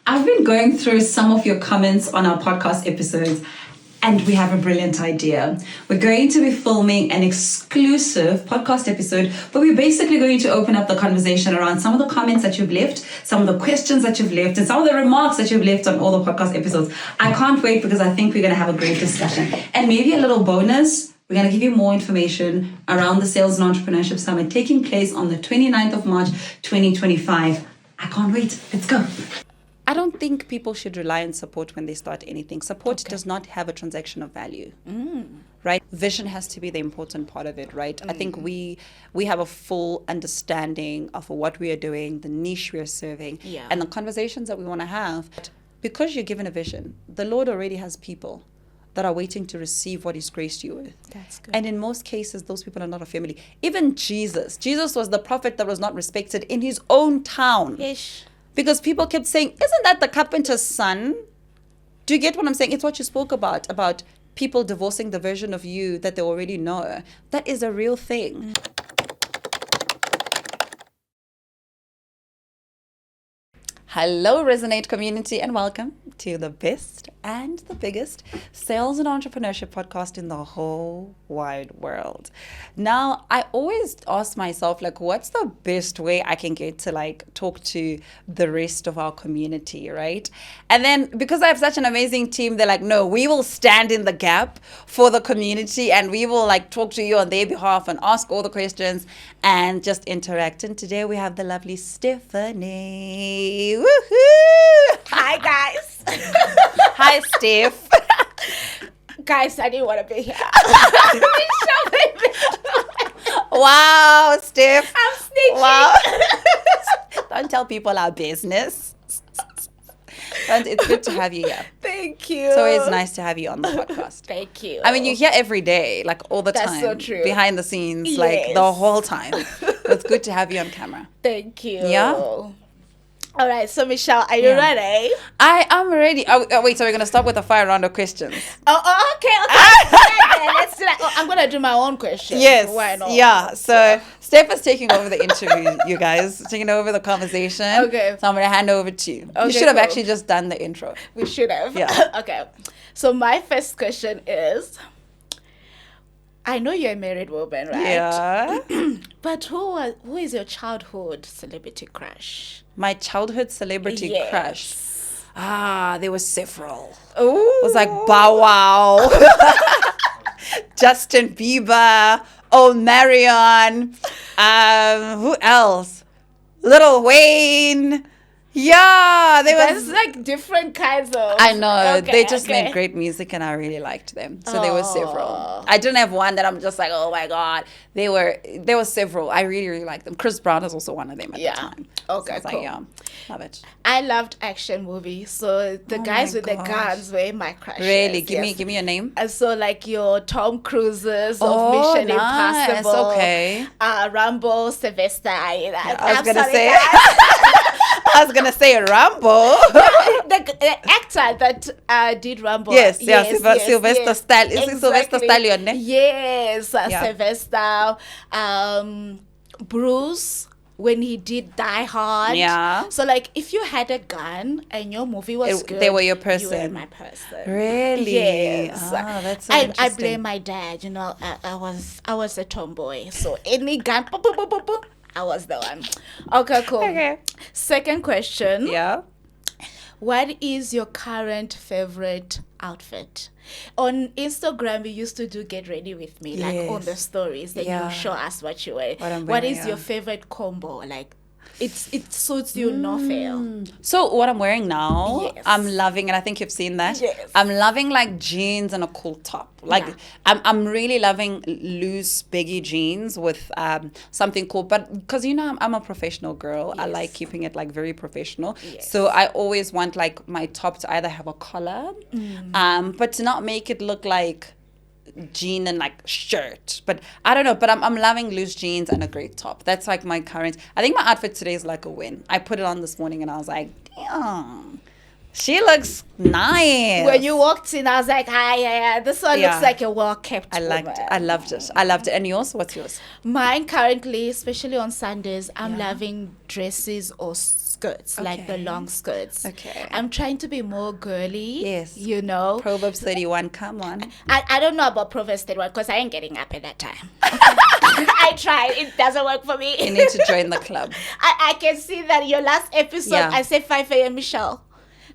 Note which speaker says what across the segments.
Speaker 1: I've been going through some of your comments on our podcast episodes, and we have a brilliant idea. We're going to be filming an exclusive podcast episode, but we're basically going to open up the conversation around some of the comments that you've left, some of the questions that you've left, and some of the remarks that you've left on all the podcast episodes. I can't wait because I think we're going to have a great discussion. And maybe a little bonus, we're going to give you more information around the Sales and Entrepreneurship Summit taking place on the 29th of March, 2025. I can't wait. Let's go. I don't think people should rely on support when they start anything. Support does not have a transaction of value, right? Vision has to be the important part of it, right? I think we have a full understanding of what we are doing, the niche we are serving, and the conversations that we want to have. Because you're given a vision, the Lord already has people that are waiting to receive what He's graced you with.
Speaker 2: That's good.
Speaker 1: And in most cases, those people are not a family. Even Jesus was the prophet that was not respected in his own town.
Speaker 2: Yes.
Speaker 1: Because people kept saying, isn't that the carpenter's son? Do you get what I'm saying? It's what you spoke about people divorcing the version of you that they already know. That is a real thing. Hello, Resonate community, and welcome to the best and the biggest sales and entrepreneurship podcast in the whole wide world. Now, I always ask myself, what's the best way I can get to talk to the rest of our community, right? And then because I have such an amazing team, they're like, no, we will stand in the gap for the community and we will talk to you on their behalf and ask all the questions and just interact. And today we have the lovely Stany. Woohoo!
Speaker 2: Hi, guys.
Speaker 1: Hi, Steph.
Speaker 2: Guys, I didn't want to be here.
Speaker 1: Wow, Steph.
Speaker 2: I'm snitching.
Speaker 1: Wow. Don't tell people our business. But it's good to have you here.
Speaker 2: Thank you.
Speaker 1: It's always nice to have you on the podcast.
Speaker 2: Thank you.
Speaker 1: I mean, you're here every day, all the
Speaker 2: That's
Speaker 1: time.
Speaker 2: so true.
Speaker 1: Behind the scenes,
Speaker 2: Yes.
Speaker 1: the whole time. It's good to have you on camera.
Speaker 2: Thank you.
Speaker 1: Yeah?
Speaker 2: All right, so Michelle, are you ready?
Speaker 1: I am ready. Oh, wait, so we're going to start with a fire round of questions.
Speaker 2: Oh, okay. Let's do that. Oh, I'm going to do my own question.
Speaker 1: Yes.
Speaker 2: Why not?
Speaker 1: Yeah. So Steph is taking over the interview, you guys. Taking over the conversation.
Speaker 2: Okay.
Speaker 1: So I'm going to hand over to you.
Speaker 2: Okay,
Speaker 1: You should have
Speaker 2: cool.
Speaker 1: actually just done the intro.
Speaker 2: We should have.
Speaker 1: Yeah.
Speaker 2: Okay. So my first question is, I know you're a married woman, right?
Speaker 1: Yeah.
Speaker 2: But who is your childhood celebrity crush?
Speaker 1: My childhood celebrity
Speaker 2: Yes.
Speaker 1: crush. There were several.
Speaker 2: Ooh.
Speaker 1: It was like Bow Wow, Justin Bieber, Old Marion, who else? Lil Wayne. Yeah,
Speaker 2: There's different kinds of.
Speaker 1: I know.
Speaker 2: Okay,
Speaker 1: They just
Speaker 2: okay.
Speaker 1: made great music and I really liked them. So there were several. I didn't have one that I'm just like, oh my God. There were several. I really, really liked them. Chris Brown is also one of them at the time.
Speaker 2: Okay,
Speaker 1: So I was
Speaker 2: cool.
Speaker 1: love it.
Speaker 2: I loved action movies, so the guys
Speaker 1: my
Speaker 2: with the
Speaker 1: gosh.
Speaker 2: guns were my crushes.
Speaker 1: Really?
Speaker 2: Yes.
Speaker 1: Give me a name.
Speaker 2: And so your Tom Cruises of
Speaker 1: Oh,
Speaker 2: Mission
Speaker 1: nice.
Speaker 2: Impossible.
Speaker 1: Okay.
Speaker 2: Rambo, Sylvester.
Speaker 1: I was gonna say Rambo.
Speaker 2: the actor that did Rambo.
Speaker 1: Yes, Sylvester Stallone. Is it Sylvester
Speaker 2: Exactly.
Speaker 1: Stallone?
Speaker 2: Yes,
Speaker 1: Yeah.
Speaker 2: Sylvester. Bruce, when he did Die Hard.
Speaker 1: Yeah.
Speaker 2: So if you had a gun and your movie was good,
Speaker 1: they were your
Speaker 2: You
Speaker 1: person.
Speaker 2: were my person.
Speaker 1: Really?
Speaker 2: Yes.
Speaker 1: That's so
Speaker 2: I
Speaker 1: interesting.
Speaker 2: blame my dad. I was a tomboy. So any gun, boop, boop, boop, boop, boop, I was the one. Okay, cool.
Speaker 1: Okay.
Speaker 2: Second question.
Speaker 1: Yeah.
Speaker 2: What is your current favorite outfit? On Instagram, we used to do Get Ready With Me, on the stories. Then
Speaker 1: Yeah.
Speaker 2: you show us what you wear.
Speaker 1: What I'm
Speaker 2: What
Speaker 1: wearing,
Speaker 2: is your favorite combo? It suits you, no fail.
Speaker 1: So what I'm wearing now,
Speaker 2: Yes.
Speaker 1: I'm loving, and I think you've seen that.
Speaker 2: Yes.
Speaker 1: I'm loving jeans and a cool top. I'm really loving loose baggy jeans with something cool. But because I'm a professional girl, I
Speaker 2: Yes.
Speaker 1: like keeping it very professional.
Speaker 2: Yes.
Speaker 1: So I always want my top to either have a collar, but to not make it look like jean and shirt, but I don't know, but I'm loving loose jeans and a great top. That's my current. I think my outfit today is a win. I put it on this morning and I was like, damn, She looks nice.
Speaker 2: When you walked in, I was like, "Hi, yeah, this one looks like a well-kept
Speaker 1: I liked
Speaker 2: woman."
Speaker 1: it. I loved it. I loved it. And yours? What's yours?
Speaker 2: Mine currently, especially on Sundays, I'm loving dresses or skirts, like the long skirts.
Speaker 1: Okay.
Speaker 2: I'm trying to be more girly.
Speaker 1: Yes.
Speaker 2: You know.
Speaker 1: Proverbs 31, come on.
Speaker 2: I don't know about Proverbs 31 because I ain't getting up at that time. I tried. It doesn't work for me.
Speaker 1: You need to join the club.
Speaker 2: I can see that your last episode,
Speaker 1: Yeah.
Speaker 2: I said 5 a.m. Michelle.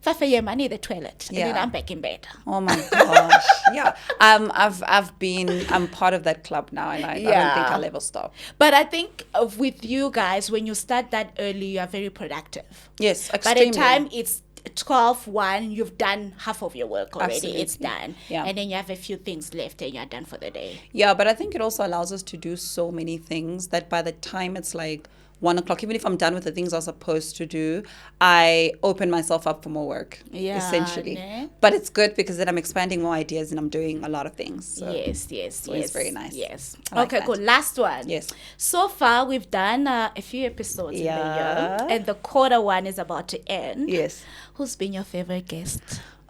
Speaker 2: 5 a.m. I need the toilet.
Speaker 1: Yeah.
Speaker 2: And then I'm back in bed.
Speaker 1: Oh my gosh. Yeah. I'm part of that club now, and I don't think I'll ever stop.
Speaker 2: But I think with you guys, when you start that early, you are very productive.
Speaker 1: Yes,
Speaker 2: By
Speaker 1: extremely.
Speaker 2: the time it's 12:01, you've done half of your work already.
Speaker 1: Absolutely.
Speaker 2: It's done.
Speaker 1: Yeah.
Speaker 2: And then you have a few things left and you're done for the day.
Speaker 1: Yeah, but I think it also allows us to do so many things that by the time it's like 1:00, even if I'm done with the things I was supposed to do, I open myself up for more work, essentially.
Speaker 2: Ne?
Speaker 1: But it's good because then I'm expanding more ideas and I'm doing a lot of things. So
Speaker 2: Yes.
Speaker 1: it's very nice.
Speaker 2: Yes.
Speaker 1: I like
Speaker 2: Okay,
Speaker 1: that.
Speaker 2: cool. Last one.
Speaker 1: Yes.
Speaker 2: So far, we've done a few episodes in the year, and the quarter one is about to end.
Speaker 1: Yes.
Speaker 2: Who's been your favorite guest?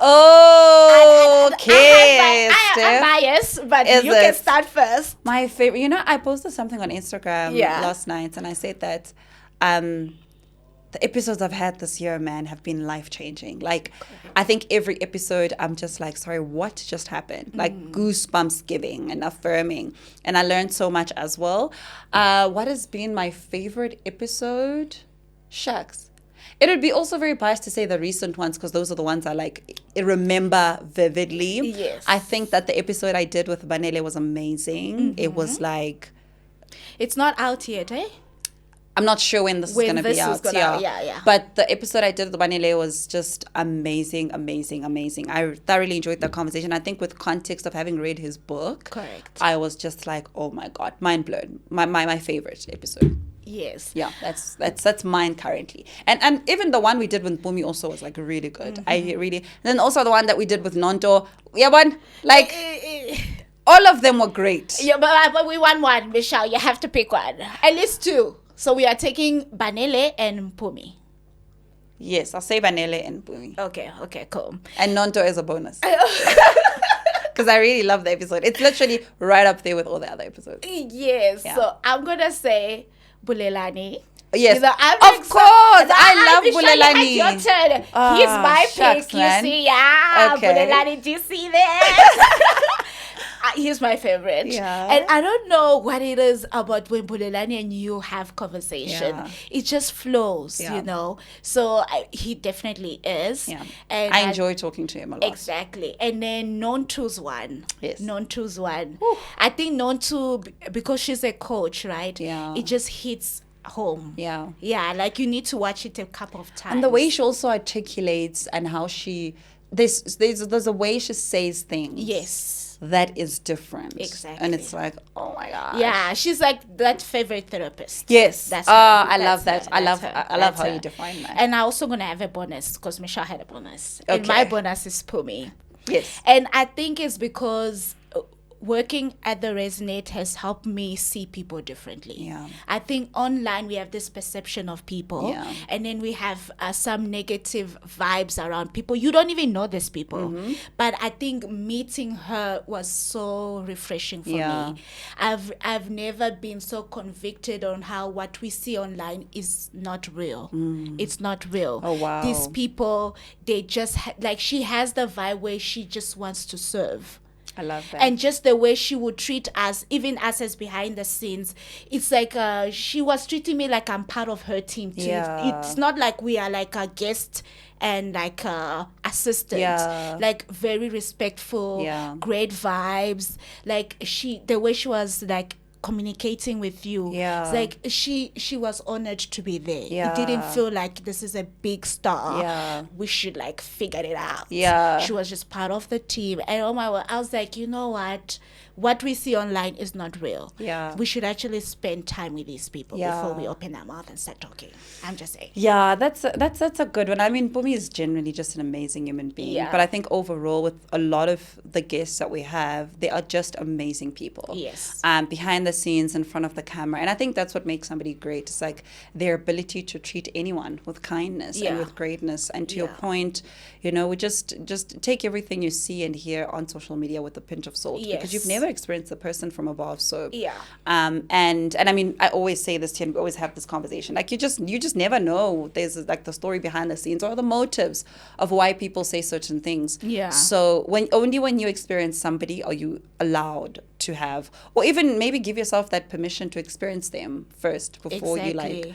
Speaker 1: Oh, okay.
Speaker 2: I'm biased, but
Speaker 1: Is
Speaker 2: you can
Speaker 1: it?
Speaker 2: start first.
Speaker 1: My favorite, I posted something on Instagram last night, and I said that the episodes I've had this year, man, have been life-changing. Like, I think every episode, I'm just like, sorry, what just happened? Like, goosebumps giving and affirming. And I learned so much as well. What has been my favorite episode? Shucks. It would be also very biased to say the recent ones because those are the ones I remember vividly.
Speaker 2: Yes.
Speaker 1: I think that the episode I did with Vanele was amazing. It was like...
Speaker 2: It's not out yet, eh?
Speaker 1: I'm not sure when this is going to be out.
Speaker 2: Yeah.
Speaker 1: But the episode I did with Vanele was just amazing. I thoroughly enjoyed the conversation. I think with context of having read his book,
Speaker 2: Correct.
Speaker 1: I was just like, oh my God, mind blown. My favorite episode.
Speaker 2: Yes.
Speaker 1: Yeah, that's mine currently. And even the one we did with Bumi also was like really good. And then also the one that we did with Nonto. Yeah, one like all of them were great.
Speaker 2: Yeah, but we want one, Michelle. You have to pick one. At least two. So we are taking Banele and Pumi.
Speaker 1: Yes, I'll say Vanele and Bumi.
Speaker 2: Okay, cool.
Speaker 1: And Nonto is a bonus. Because I really love the episode. It's literally right up there with all the other episodes.
Speaker 2: Yes.
Speaker 1: Yeah.
Speaker 2: So I'm gonna say Bulelani.
Speaker 1: Yes,
Speaker 2: You know,
Speaker 1: of course. I love Bulelani.
Speaker 2: Your turn.
Speaker 1: Oh,
Speaker 2: He's my
Speaker 1: shucks,
Speaker 2: pick.
Speaker 1: man.
Speaker 2: You see, yeah.
Speaker 1: Okay.
Speaker 2: Bulelani, do you see that? He's my favorite.
Speaker 1: Yeah.
Speaker 2: And I don't know what it is about when Bulelani and you have conversation.
Speaker 1: Yeah.
Speaker 2: It just flows,
Speaker 1: Yeah.
Speaker 2: you know. So he definitely is.
Speaker 1: Yeah.
Speaker 2: And
Speaker 1: I enjoy talking to him a lot.
Speaker 2: Exactly. And then Nontu's one.
Speaker 1: Yes.
Speaker 2: Nontu's one.
Speaker 1: Whew.
Speaker 2: I think Nontu, because she's a coach, right?
Speaker 1: Yeah.
Speaker 2: It just hits home.
Speaker 1: Yeah.
Speaker 2: Yeah, like you need to watch it a couple of times.
Speaker 1: And the way she also articulates and how there's a way she says things.
Speaker 2: Yes.
Speaker 1: That is different.
Speaker 2: Exactly.
Speaker 1: And it's like, oh my God.
Speaker 2: Yeah, she's like that favorite therapist.
Speaker 1: Yes.
Speaker 2: That's
Speaker 1: I
Speaker 2: her.
Speaker 1: love
Speaker 2: That's
Speaker 1: that.
Speaker 2: her.
Speaker 1: I love
Speaker 2: That's
Speaker 1: how
Speaker 2: her.
Speaker 1: you define that.
Speaker 2: And I'm also going to have a bonus because Michelle had a bonus. And
Speaker 1: Okay.
Speaker 2: my bonus is Pumi.
Speaker 1: Yes.
Speaker 2: And I think it's because working at the Resonate has helped me see people differently.
Speaker 1: Yeah.
Speaker 2: I think online we have this perception of people,
Speaker 1: Yeah.
Speaker 2: and then we have some negative vibes around people. You don't even know these people. But I think meeting her was so refreshing for
Speaker 1: Yeah.
Speaker 2: me. I've never been so convicted on how what we see online is not real. It's not real.
Speaker 1: Oh, wow.
Speaker 2: These people, they just like she has the vibe where she just wants to serve.
Speaker 1: I love that.
Speaker 2: And just the way she would treat us, even us as behind the scenes, it's like she was treating me like I'm part of her team too.
Speaker 1: Yeah.
Speaker 2: It's not like we are like a guest and like a assistant.
Speaker 1: Yeah.
Speaker 2: Like very respectful,
Speaker 1: Yeah.
Speaker 2: great vibes. Like the way she was like communicating with you.
Speaker 1: Yeah.
Speaker 2: It's like she was honored to be there.
Speaker 1: Yeah.
Speaker 2: It didn't feel like this is a big star.
Speaker 1: Yeah.
Speaker 2: We should like figure it out.
Speaker 1: Yeah.
Speaker 2: She was just part of the team. And oh my word, I was like, you know what? what we see online is not real.
Speaker 1: Yeah.
Speaker 2: We should actually spend time with these people before we open our mouth and start talking. I'm just saying.
Speaker 1: Yeah, that's a good one. I mean, Bumi is generally just an amazing human being.
Speaker 2: Yeah.
Speaker 1: But I think overall, with a lot of the guests that we have, they are just amazing people.
Speaker 2: Yes.
Speaker 1: Behind the scenes, in front of the camera. And I think that's what makes somebody great. It's like their ability to treat anyone with kindness and with greatness. And to your point, you know, we just take everything you see and hear on social media with a pinch of salt.
Speaker 2: Yes.
Speaker 1: Because you've never experienced the person from above. So
Speaker 2: Yeah.
Speaker 1: and I mean, I always say this to you, and we always have this conversation. Like you just never know. There's like the story behind the scenes or the motives of why people say certain things.
Speaker 2: Yeah.
Speaker 1: So only when you experience somebody are you allowed to have, or even maybe give yourself that permission to experience them first before you like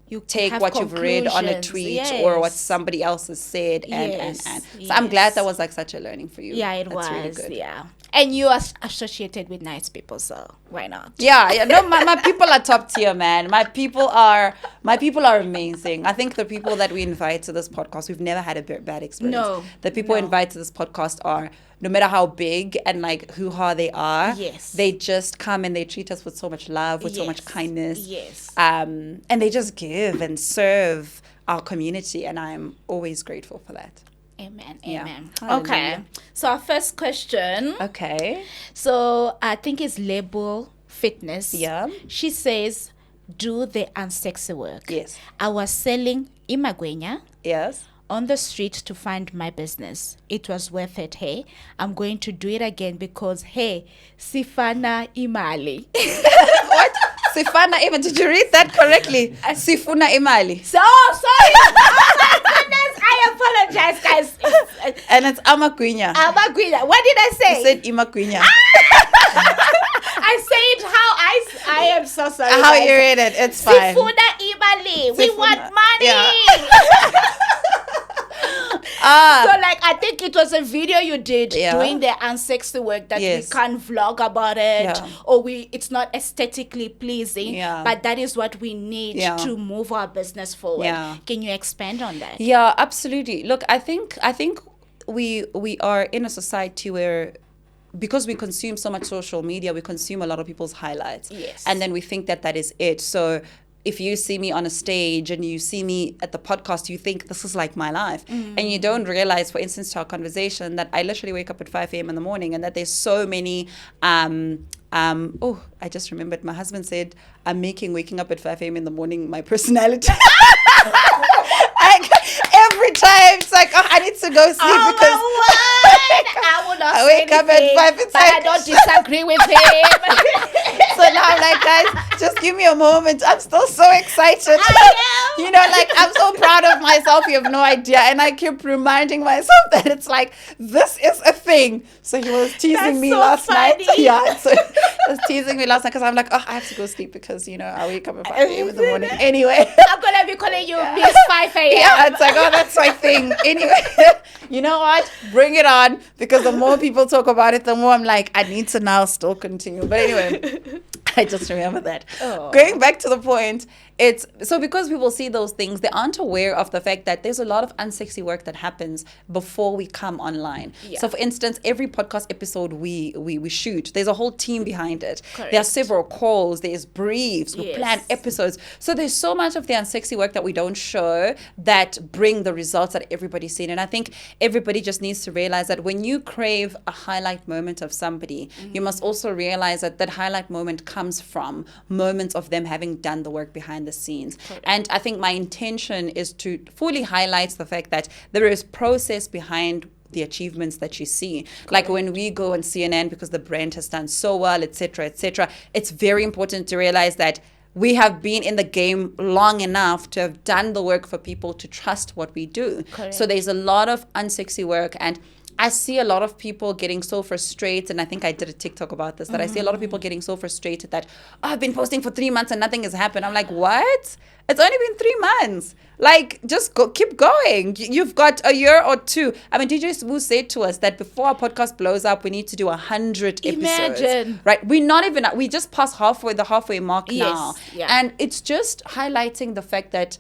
Speaker 2: you
Speaker 1: take
Speaker 2: have
Speaker 1: what you've read on a tweet or what somebody else has said and. So I'm glad that was like such a learning for you.
Speaker 2: Yeah, it
Speaker 1: That's
Speaker 2: was.
Speaker 1: really good.
Speaker 2: Yeah. And you are associated with nice people, so why not?
Speaker 1: Yeah. No, my people are top tier, man. My people are amazing. I think the people that we invite to this podcast, we've never had a bad experience.
Speaker 2: No.
Speaker 1: The people we invite to this podcast are, no matter how big and like hoo-ha they are, they just come and they treat us with so much love, with so much kindness.
Speaker 2: Yes.
Speaker 1: And they just give and serve our community, and I'm always grateful for that.
Speaker 2: Amen.
Speaker 1: Yeah.
Speaker 2: Amen.
Speaker 1: Hallelujah.
Speaker 2: Okay. So our first question.
Speaker 1: Okay.
Speaker 2: So I think it's Label Fitness.
Speaker 1: Yeah.
Speaker 2: She says, do the unsexy work.
Speaker 1: Yes.
Speaker 2: I was selling imagwenya
Speaker 1: Yes.
Speaker 2: on the street to find my business. It was worth it. Hey, I'm going to do it again because, hey, sifana imali.
Speaker 1: What? Sifana imali. Did you read that correctly? Sifuna imali.
Speaker 2: So sorry. Oh my goodness. I apologize, guys.
Speaker 1: And it's Amagwinya.
Speaker 2: Amagwinya. What did I say?
Speaker 1: You said Imagwinya.
Speaker 2: I say it how I am so sorry.
Speaker 1: How you read it, it's fine.
Speaker 2: Sifuna imali. We want money.
Speaker 1: Yeah.
Speaker 2: So like I think it was a video you did doing the unsexy work that we can't vlog about it or it's not aesthetically pleasing, but that is what we need to move our business forward. Can you expand on that?
Speaker 1: Yeah, absolutely. Look, I think we are in a society where, because we consume so much social media, we consume a lot of people's highlights.
Speaker 2: Yes.
Speaker 1: And then we think that is it. So if you see me on a stage and you see me at the podcast, you think this is like my life. And you don't realize, for instance, to our conversation, that I literally wake up at 5 a.m. in the morning and that there's so many, I just remembered my husband said, I'm making waking up at 5 a.m. in the morning my personality. Every time it's like, I need to go sleep because
Speaker 2: I will not
Speaker 1: I wake up at 5
Speaker 2: but I don't disagree with him.
Speaker 1: So now I'm like, guys, just give me a moment. I'm still so excited. You know, like I'm so proud of myself. You have no idea. And I keep reminding myself that it's like, this is a thing. So he was teasing me last night. Yeah. So he was teasing me last night because I'm like, I have to go sleep because, you know, I wake up at 5 a.m. in the morning. Anyway.
Speaker 2: I'm going to be calling you Miss 5 a.m.
Speaker 1: Yeah, it's like, that's my thing. Anyway, you know what? Bring it on, because the more people talk about it, the more I'm like, I need to now still continue. But anyway, I just remember that. Going back to the point, it's so because people see those things, they aren't aware of the fact that there's a lot of unsexy work that happens before we come online. So for instance, every podcast episode we shoot, there's a whole team behind it. There are several calls, there's briefs, we plan episodes. So there's so much of the unsexy work that we don't show that bring the results that everybody's seen. And I think everybody just needs to realize that when you crave a highlight moment of somebody, you must also realize that that highlight moment comes from moments of them having done the work behind the scenes. And I think my intention is to fully highlight the fact that there is process behind the achievements that you see. Like when we go on CNN, because the brand has done so well, etc., it's very important to realize that we have been in the game long enough to have done the work for people to trust what we do. So there's a lot of unsexy work, and I see a lot of people getting so frustrated, and I think I did a TikTok about this, that I see a lot of people getting so frustrated that, I've been posting for 3 months and nothing has happened. I'm like, what? It's only been 3 months. Like, just keep going. You've got a year or two. I mean, DJ Sbu said to us that before our podcast blows up, we need to do 100 episodes.
Speaker 2: Imagine.
Speaker 1: Right? We just passed the halfway mark now. And it's just highlighting the fact that,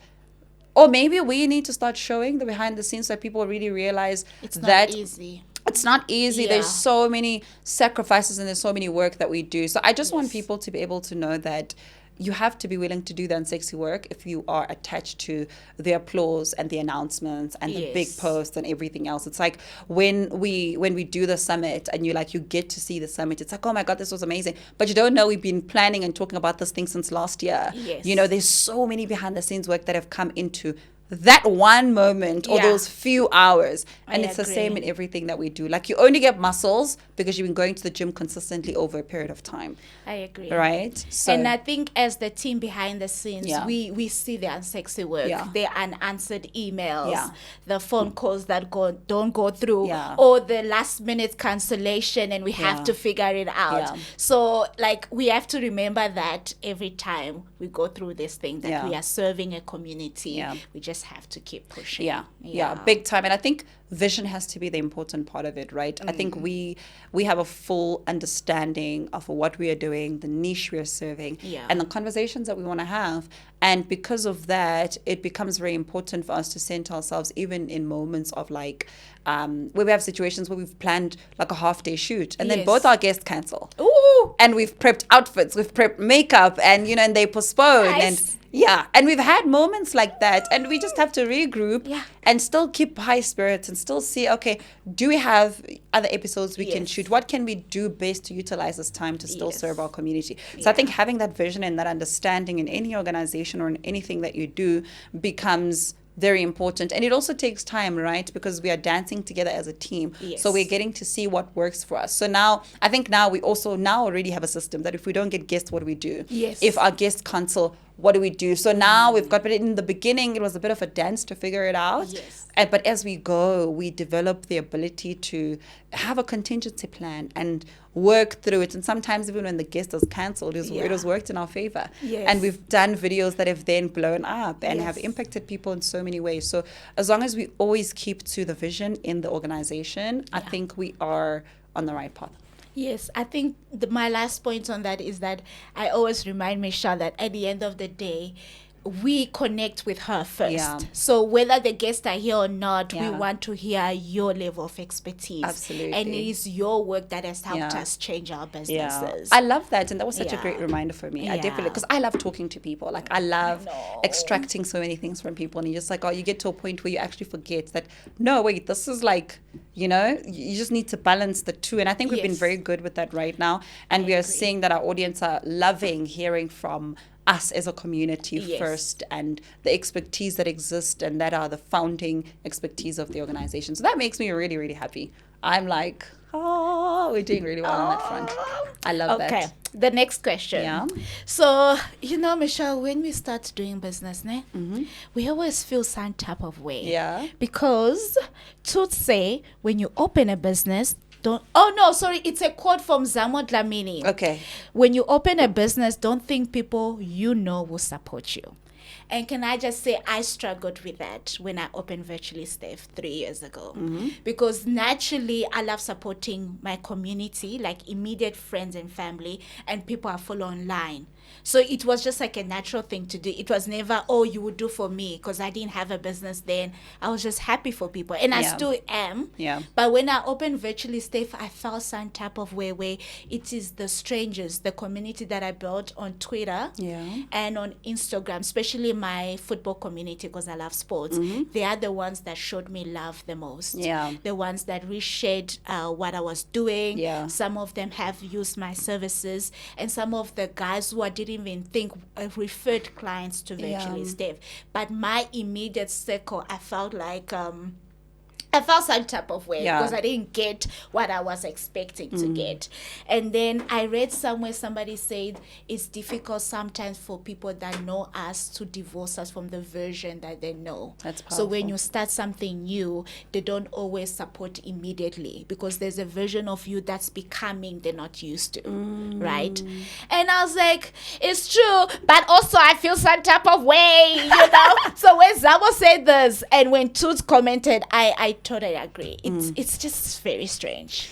Speaker 1: or maybe we need to start showing the behind the scenes so that people really realize
Speaker 2: it's
Speaker 1: that
Speaker 2: not easy.
Speaker 3: It's not easy. There's so many sacrifices and there's so many work that we do. So I just want people to be able to know that you have to be willing to do the unsexy work if you are attached to the applause and the announcements and the big posts and everything else. It's like when we do the summit and you get to see the summit, it's like, oh my God, this was amazing. But you don't know we've been planning and talking about this thing since last year.
Speaker 2: Yes.
Speaker 3: There's so many behind the scenes work that have come into that one moment or those few hours. And it's the same in everything that we do. Like, you only get muscles because you've been going to the gym consistently over a period of time.
Speaker 2: I agree.
Speaker 3: Right? So,
Speaker 2: and I think as the team behind the scenes, we see the unsexy work, the unanswered emails, the phone calls that don't go through, or the last minute cancellation, and we have to figure it out. So, like, we have to remember that every time we go through this thing, that we are serving a community. We just have to keep pushing.
Speaker 3: Yeah, big time. And I think vision has to be the important part of it, right? I think we have a full understanding of what we are doing, the niche we are serving, and the conversations that we want to have. And because of that, it becomes very important for us to center ourselves, even in moments of like, where we have situations where we've planned like a half-day shoot, and then both our guests cancel.
Speaker 2: Ooh!
Speaker 3: And we've prepped outfits, we've prepped makeup, and and they postpone.
Speaker 2: Nice.
Speaker 3: And we've had moments like that, and we just have to regroup and still keep high spirits and still see, okay, do we have other episodes we can shoot? What can we do best to utilize this time to still serve our community? So I think having that vision and that understanding in any organization or in anything that you do becomes very important. And it also takes time, right? Because we are dancing together as a team. So we're getting to see what works for us. So now, I think now we also already have a system that if we don't get guests, what do we do? If our guests cancel, what do we do? So now we've got, but in the beginning, it was a bit of a dance to figure it out. But as we go, we develop the ability to have a contingency plan and work through it. And sometimes even when the guest is cancelled, it has worked in our favor. And we've done videos that have then blown up and have impacted people in so many ways. So as long as we always keep to the vision in the organization, I think we are on the right path.
Speaker 2: Yes, I think my last point on that is that I always remind Michelle that at the end of the day, we connect with her first. So whether the guests are here or not, we want to hear your level of expertise.
Speaker 3: Absolutely.
Speaker 2: And it is your work that has helped us change our businesses.
Speaker 3: I love that. And that was such a great reminder for me. I definitely, because I love talking to people. Like, I love extracting so many things from people. And you're just like, you get to a point where you actually forget that, no, wait, this is like, you just need to balance the two. And I think we've been very good with that right now. And we are seeing that our audience are loving hearing from us as a community first, and the expertise that exists and that are the founding expertise of the organization. So that makes me really, really happy. I'm like, we're doing really well on that front. I love that. Okay,
Speaker 2: the next question. So, Michelle, when we start doing business, we always feel some type of way. Because to say, when you open a business, it's a quote from Zamo Dlamini.
Speaker 3: Okay.
Speaker 2: When you open a business, don't think people will support you. And can I just say, I struggled with that when I opened Virtually Steph 3 years ago. Because naturally, I love supporting my community, like immediate friends and family, and people I follow online. So it was just like a natural thing to do. It was never, you would do for me, because I didn't have a business then. I was just happy for people. And I still am. But when I opened Virtually Steph, I felt some type of way where it is the strangers, the community that I built on Twitter and on Instagram, especially my football community, because I love sports. They are the ones that showed me love the most. The ones that reshared what I was doing. Some of them have used my services. And some of the guys who I didn't even think referred clients to Virtually Steph. But my immediate circle, I felt like I felt some type of way because I didn't get what I was expecting to get. And then I read somewhere somebody said it's difficult sometimes for people that know us to divorce us from the version that they know.
Speaker 3: That's powerful.
Speaker 2: So when you start something new, they don't always support immediately because there's a version of you that's becoming they're not used to, right? And I was like, it's true, but also I feel some type of way, So when Zabo said this and when Toots commented, I totally agree. It's just very strange.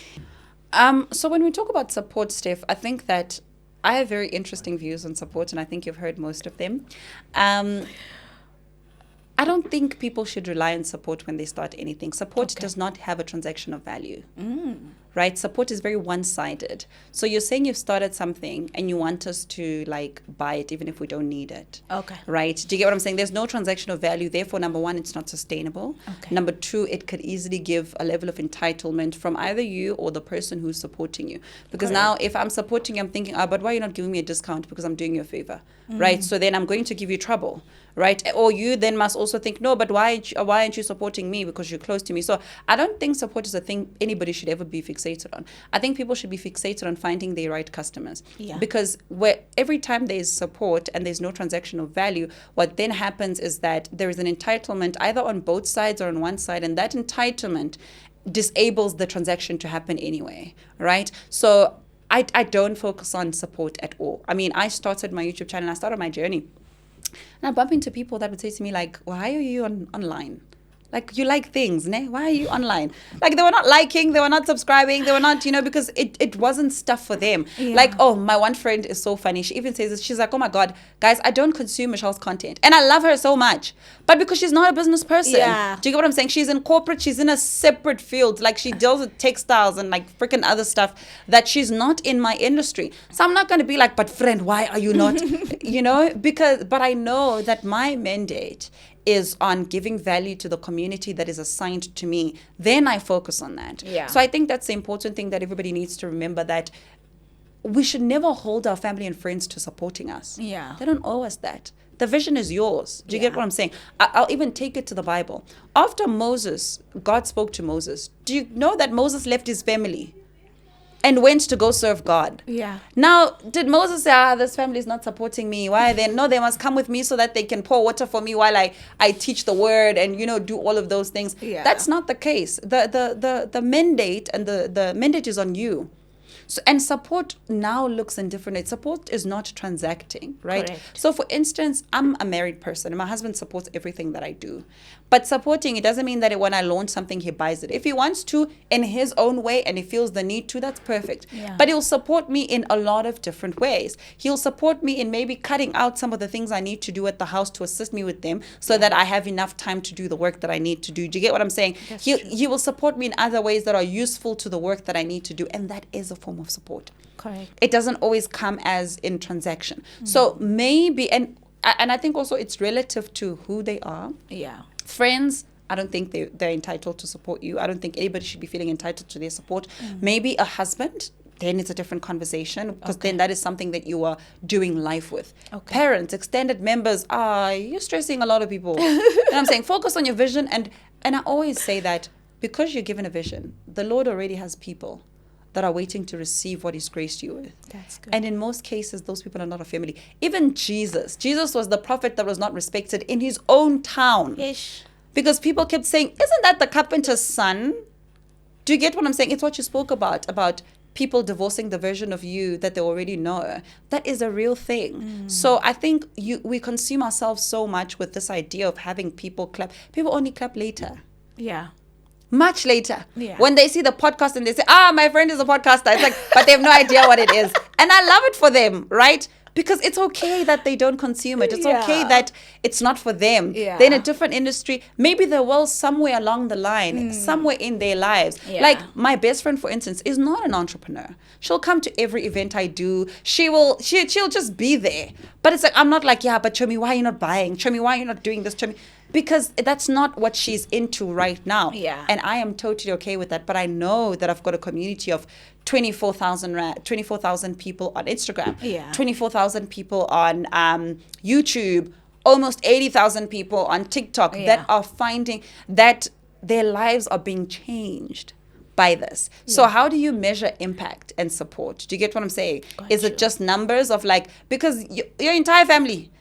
Speaker 3: So when we talk about support, Steph, I think that I have very interesting views on support, and I think you've heard most of them. I I don't think people should rely on support when they start anything. Support does not have a transaction of value. Right? Support is very one-sided. So you're saying you've started something and you want us to like buy it even if we don't need it.
Speaker 2: Okay.
Speaker 3: Right? Do you get what I'm saying? There's no transaction of value. Therefore, number one, it's not sustainable.
Speaker 2: Okay.
Speaker 3: Number two, it could easily give a level of entitlement from either you or the person who's supporting you. Because now if I'm supporting you, I'm thinking, but why are you not giving me a discount? Because I'm doing you a favor. Right? So then I'm going to give you trouble. Right? Or you then must also think, no, but why aren't you supporting me? Because you're close to me. So I don't think support is a thing anybody should ever be fixated on. I think people should be fixated on finding the right customers.
Speaker 2: Yeah.
Speaker 3: Because every time there's support and there's no transaction of value, what then happens is that there is an entitlement either on both sides or on one side, and that entitlement disables the transaction to happen anyway. Right? So I don't focus on support at all. I mean, I started my YouTube channel, I started my journey. And I bump into people that would say to me like, why are you online? Like, you like things, ne? Why are you online? Like, they were not liking, they were not subscribing, they were not, because it wasn't stuff for them.
Speaker 2: Yeah.
Speaker 3: Like, my one friend is so funny. She even says this. She's like, oh my God, guys, I don't consume Michelle's content. And I love her so much. But because she's not a business person.
Speaker 2: Yeah.
Speaker 3: Do you get what I'm saying? She's in corporate. She's in a separate field. Like, she deals with textiles and like freaking other stuff that she's not in my industry. So I'm not going to be like, but friend, why are you not? But I know that my mandate is on giving value to the community that is assigned to me. Then I focus on that.
Speaker 2: Yeah.
Speaker 3: So I think that's the important thing that everybody needs to remember, that we should never hold our family and friends to supporting us.
Speaker 2: Yeah.
Speaker 3: They don't owe us that. The vision is yours. Do you get what I'm saying? I'll even take it to the Bible. After Moses, God spoke to Moses. Do you know that Moses left his family and went to go serve God?
Speaker 2: Yeah.
Speaker 3: Now, did Moses say, this family is not supporting me? Why then? No, they must come with me so that they can pour water for me while I teach the word and, do all of those things.
Speaker 2: Yeah.
Speaker 3: That's not the case. The mandate and the mandate is on you. So, and support now looks in different ways. Support is not transacting, right?
Speaker 2: Correct.
Speaker 3: So for instance, I'm a married person and my husband supports everything that I do. But supporting, it doesn't mean that when I launch something, he buys it. If he wants to in his own way and he feels the need to, that's perfect.
Speaker 2: Yeah.
Speaker 3: But he'll support me in a lot of different ways. He'll support me in maybe cutting out some of the things I need to do at the house to assist me with them so that I have enough time to do the work that I need to do. Do you get what I'm saying? He will support me in other ways that are useful to the work that I need to do. And that is a form of support.
Speaker 2: Correct.
Speaker 3: It doesn't always come as in transaction. So maybe, and I think also it's relative to who they are.
Speaker 2: Yeah.
Speaker 3: Friends, I don't think they're entitled to support you. I don't think anybody should be feeling entitled to their support. Maybe a husband, then it's a different conversation, because then that is something that you are doing life with.
Speaker 2: Okay.
Speaker 3: Parents, extended members, you're stressing a lot of people. And I'm saying focus on your vision. And I always say that because you're given a vision, the Lord already has people that are waiting to receive what he's graced you with.
Speaker 2: That's good.
Speaker 3: And in most cases, those people are not a family. Even Jesus was the prophet that was not respected in his own town.
Speaker 2: Ish.
Speaker 3: Because people kept saying, isn't that the carpenter's son? Do you get what I'm saying? It's what you spoke about people divorcing the version of you that they already know. That is a real thing. So I think we consume ourselves so much with this idea of having people clap. People only clap later.
Speaker 2: Yeah.
Speaker 3: Much later.
Speaker 2: Yeah.
Speaker 3: When they see the podcast and they say, my friend is a podcaster. It's like, but they have no idea what it is. And I love it for them, right? Because it's okay that they don't consume it. It's okay that it's not for them.
Speaker 2: Yeah.
Speaker 3: They're in a different industry. Maybe they will somewhere along the line, somewhere in their lives.
Speaker 2: Yeah.
Speaker 3: Like my best friend, for instance, is not an entrepreneur. She'll come to every event I do. She'll just be there. But it's like, I'm not like, but show me why you're not buying. Show me why you're not doing this. Show me. Because that's not what she's into right now.
Speaker 2: Yeah.
Speaker 3: And I am totally okay with that. But I know that I've got a community of 24,000 people on Instagram,
Speaker 2: Yeah.
Speaker 3: 24,000 people on YouTube, almost 80,000 people on TikTok that are finding that their lives are being changed by this. So how do you measure impact and support? Do you get what I'm saying? Is it just numbers of because your entire family,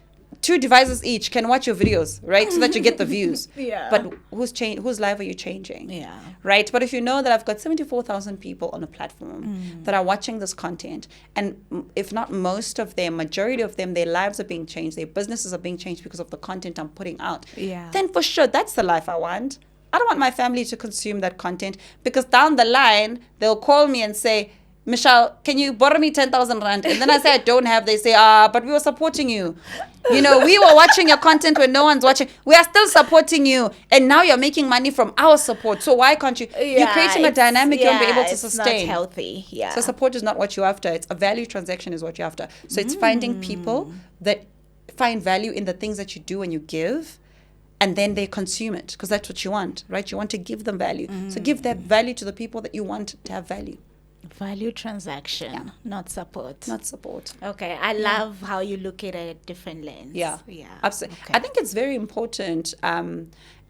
Speaker 3: 2 devices each, can watch your videos, right? So that you get the views.
Speaker 2: Yeah.
Speaker 3: But whose life are you changing?
Speaker 2: Yeah.
Speaker 3: Right? But if you know that I've got 74,000 people on a platform that are watching this content, and if not most of them, majority of them, their lives are being changed, their businesses are being changed because of the content I'm putting out, then for sure, that's the life I want. I don't want my family to consume that content, because down the line, they'll call me and say, Michelle, can you borrow me 10,000 rand? And then I say I don't have. They say, but we were supporting you. You know, we were watching your content when no one's watching. We are still supporting you. And now you're making money from our support. So why can't you? You're creating a dynamic you won't be able to sustain.
Speaker 2: It's not healthy. Yeah.
Speaker 3: So support is not what you're after. It's a value transaction is what you're after. So it's finding people that find value in the things that you do and you give. And then they consume it because that's what you want, right? You want to give them value. So give that value to the people that you want to have value.
Speaker 2: Value transaction, not support.
Speaker 3: Not support.
Speaker 2: Okay, I love how you look at it different lens.
Speaker 3: Yeah, absolutely. Okay. I think it's very important.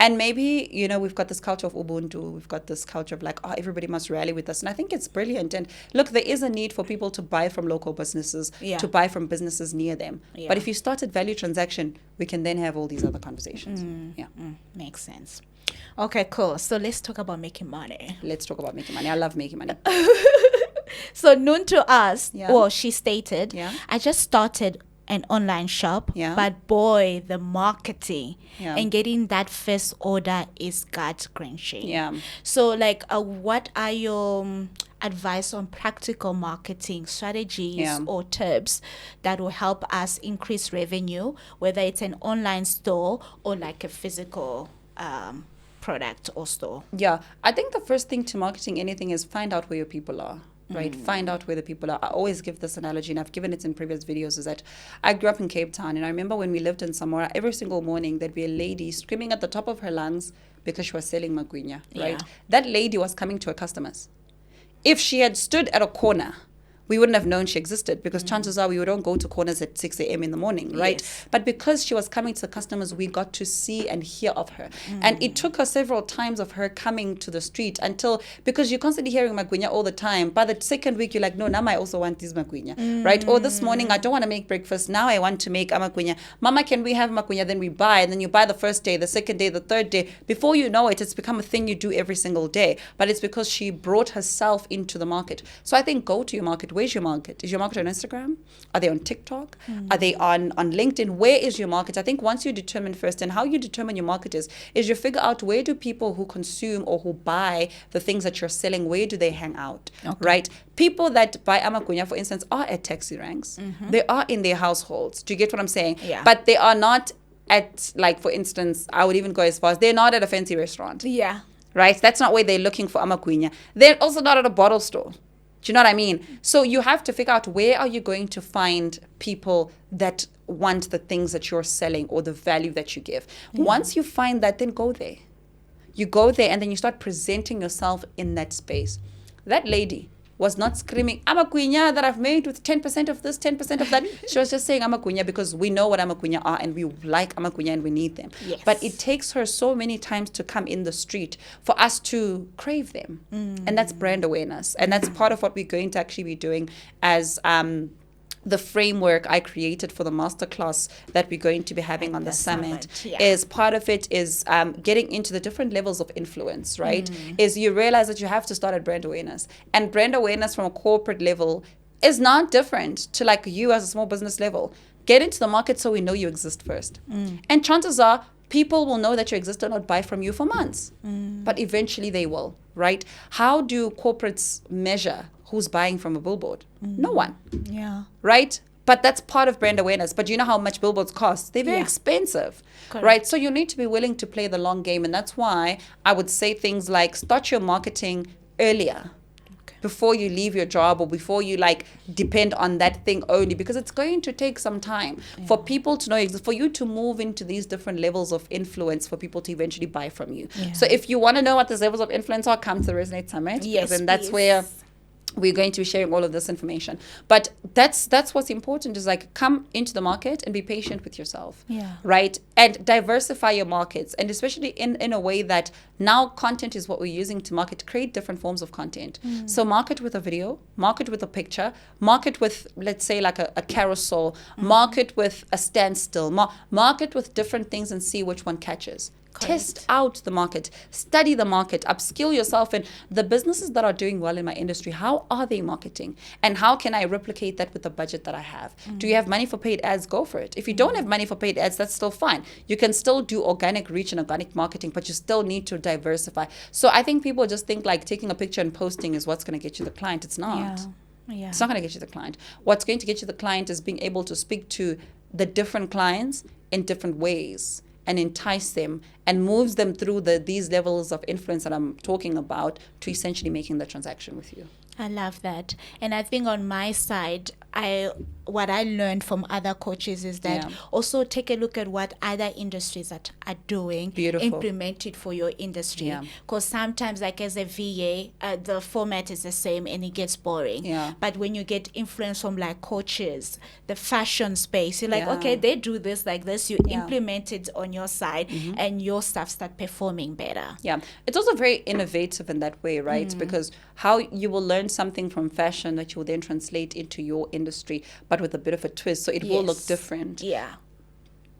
Speaker 3: And maybe, you know, we've got this culture of Ubuntu. We've got this culture of like, oh, everybody must rally with us. And I think it's brilliant. And look, there is a need for people to buy from local businesses, to buy from businesses near them. Yeah. But if you start at value transaction, we can then have all these other conversations.
Speaker 2: Makes sense. Okay, cool. So let's talk about making money.
Speaker 3: Let's talk about making money. I love making money.
Speaker 2: So known to us, well, she stated, I just started an online shop, but boy, the marketing and getting that first order is gut-wrenching. Yeah. So like, what are your advice on practical marketing strategies or tips that will help us increase revenue, whether it's an online store or like a physical product or store? Yeah,
Speaker 3: I think the first thing to marketing anything is find out where your people are. Right, find out where the people are. I always give this analogy, and I've given it in previous videos, is that I grew up in Cape Town, and I remember when we lived in Samora, every single morning there'd be a lady screaming at the top of her lungs because she was selling magwinya, right? That lady was coming to her customers. If she had stood at a corner, we wouldn't have known she existed because chances are we don't go to corners at 6 a.m. in the morning, right? Yes. But because she was coming to the customers, we got to see and hear of her. And it took her several times of her coming to the street until, because you're constantly hearing magwinya all the time. By the second week, you're like, no, now I also want this magwinya, right? Or this morning, I don't want to make breakfast. Now I want to make a magwinya. Mama, can we have magwinya? Then we buy, and then you buy the first day, the second day, the third day. Before you know it, it's become a thing you do every single day. But it's because she brought herself into the market. So I think go to your market. Where's your market? Is your market on Instagram? Are they on TikTok? Are they on LinkedIn? Where is your market? I think once you determine first, and how you determine your market is you figure out where do people who consume or who buy the things that you're selling, where do they hang out, right? People that buy amakunya, for instance, are at taxi ranks. They are in their households. Do you get what I'm saying? Yeah. But they are not at, like, for instance, I would even go as far as they're not at a fancy restaurant. Yeah. Right? That's not where they're looking for amakunya. They're also not at a bottle store. Do you know what I mean? So you have to figure out where are you going to find people that want the things that you're selling or the value that you give. Once you find that, then go there. You go there and then you start presenting yourself in that space. That lady was not screaming, amakunya that I've made with 10% of this, 10% of that. She was just saying amakunya because we know what amakunya are and we like amakunya and we need them. Yes. But it takes her so many times to come in the street for us to crave them. And that's brand awareness. And that's part of what we're going to actually be doing as the framework I created for the masterclass that we're going to be having on the summit. Is part of it is getting into the different levels of influence, right? Is you realize that you have to start at brand awareness. And brand awareness from a corporate level is not different to like you as a small business level. Get into the market so we know you exist first. And chances are people will know that you exist or not buy from you for months. But eventually they will, right? How do corporates measure who's buying from a billboard? No one. Yeah. Right? But that's part of brand awareness. But you know how much billboards cost? They're very expensive. Correct. Right? So you need to be willing to play the long game. And that's why I would say things like start your marketing earlier. Before you leave your job or before you like depend on that thing only, because it's going to take some time for people to know, for you to move into these different levels of influence for people to eventually buy from you. So if you want to know what these levels of influence are, come to the Resonate Summit. Yes, and that's where we're going to be sharing all of this information. But that's what's important, is like come into the market and be patient with yourself. Right? And diversify your markets, and especially in a way that now content is what we're using to market, create different forms of content. So market with a video, market with a picture, market with, let's say, like a carousel, market with a standstill, market with different things and see which one catches. Test out the market, study the market, upskill yourself in the businesses that are doing well in my industry. How are they marketing? And how can I replicate that with the budget that I have? Do you have money for paid ads? Go for it. If you don't have money for paid ads, that's still fine. You can still do organic reach and organic marketing, but you still need to diversify. So I think people just think like taking a picture and posting is what's going to get you the client. It's not. It's not going to get you the client. What's going to get you the client is being able to speak to the different clients in different ways and entice them and moves them through these levels of influence that I'm talking about to essentially making the transaction with you.
Speaker 2: I love that. And I think on my side, what I learned from other coaches is that also take a look at what other industries are doing.
Speaker 3: Beautiful.
Speaker 2: Implement it for your industry. Because sometimes, like as a VA, the format is the same and it gets boring. But when you get influence from like coaches, the fashion space, you're like, okay, they do this like this. You implement it on your side and your stuff start performing better.
Speaker 3: Yeah. It's also very innovative in that way, right? Because how you will learn something from fashion that you will then translate into your industry, but with a bit of a twist, so it will look different.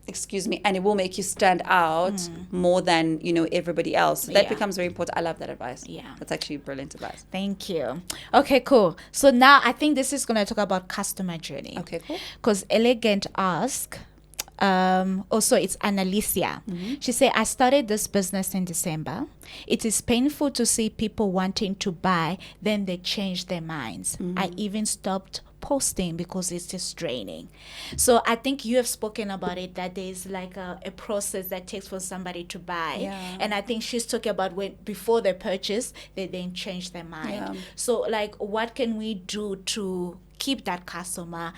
Speaker 3: Excuse me, and it will make you stand out more than everybody else. So that becomes very important. I love that advice. That's actually brilliant advice.
Speaker 2: Thank you. Okay, cool. So now I think this is going to talk about customer journey.
Speaker 3: Okay, cool.
Speaker 2: Because Elegant asked, also it's Annalicia. She said, I started this business in December. It is painful to see people wanting to buy, then they change their minds. I even stopped posting because it's just draining. So I think you have spoken about it, that there's like a process that takes for somebody to buy. And I think she's talking about when before they purchase, they then change their mind. So like, what can we do to keep that customer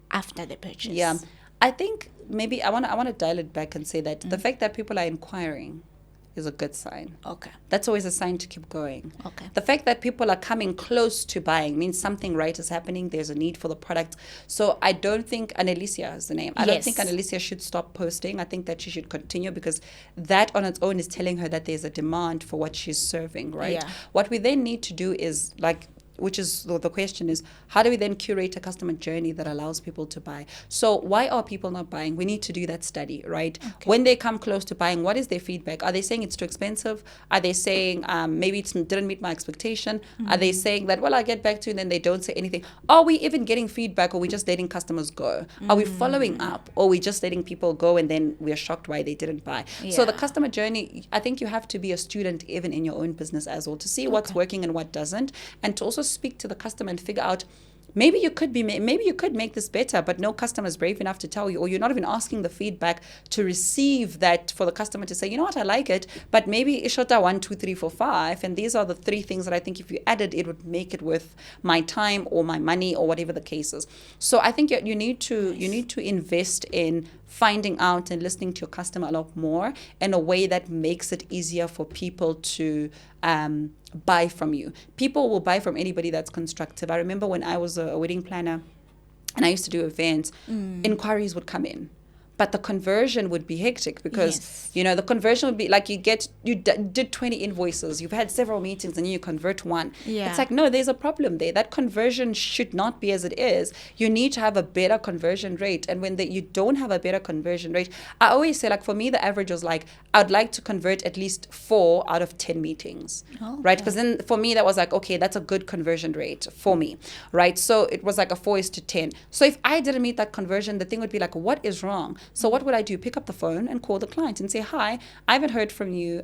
Speaker 2: after the purchase?
Speaker 3: I think maybe I want to dial it back and say that the fact that people are inquiring is a good sign.
Speaker 2: Okay.
Speaker 3: That's always a sign to keep going.
Speaker 2: Okay.
Speaker 3: The fact that people are coming close to buying means something right is happening. There's a need for the product. So I don't think Annalicia is the name. I don't think Annalicia should stop posting. I think that she should continue, because that on its own is telling her that there's a demand for what she's serving, right? What we then need to do is which is the question is, how do we then curate a customer journey that allows people to buy? So why are people not buying? We need to do that study, right? When they come close to buying, what is their feedback? Are they saying it's too expensive? Are they saying maybe it didn't meet my expectation? Are they saying that, well, I'll get back to you, and then they don't say anything? Are we even getting feedback, or are we just letting customers go? Are we following up, or are we just letting people go and then we're shocked why they didn't buy? So the customer journey, I think you have to be a student even in your own business as well, to see what's working and what doesn't, and to also speak to the customer and figure out maybe you could make this better, but no customer is brave enough to tell you, or you're not even asking the feedback to receive that for the customer to say, you know what, I like it, but maybe Ishota 1, 2, 3, 4, 5, and these are the 3 things that I think if you added, it would make it worth my time or my money or whatever the case is. So I think you need to invest in finding out and listening to your customer a lot more in a way that makes it easier for people to buy from you. People will buy from anybody that's constructive. I remember when I was a wedding planner and I used to do events, inquiries would come in. But the conversion would be hectic because, the conversion would be like you did 20 invoices, you've had several meetings, and you convert one. It's like, no, there's a problem there. That conversion should not be as it is. You need to have a better conversion rate. And when you don't have a better conversion rate, I always say, like, for me, the average was like, I'd like to convert at least 4 out of 10 meetings, right? Because then for me, that was like, okay, that's a good conversion rate for me, right? So it was like a 4:10. So if I didn't meet that conversion, the thing would be like, what is wrong? So what would I do? Pick up the phone and call the client and say, hi, I haven't heard from you.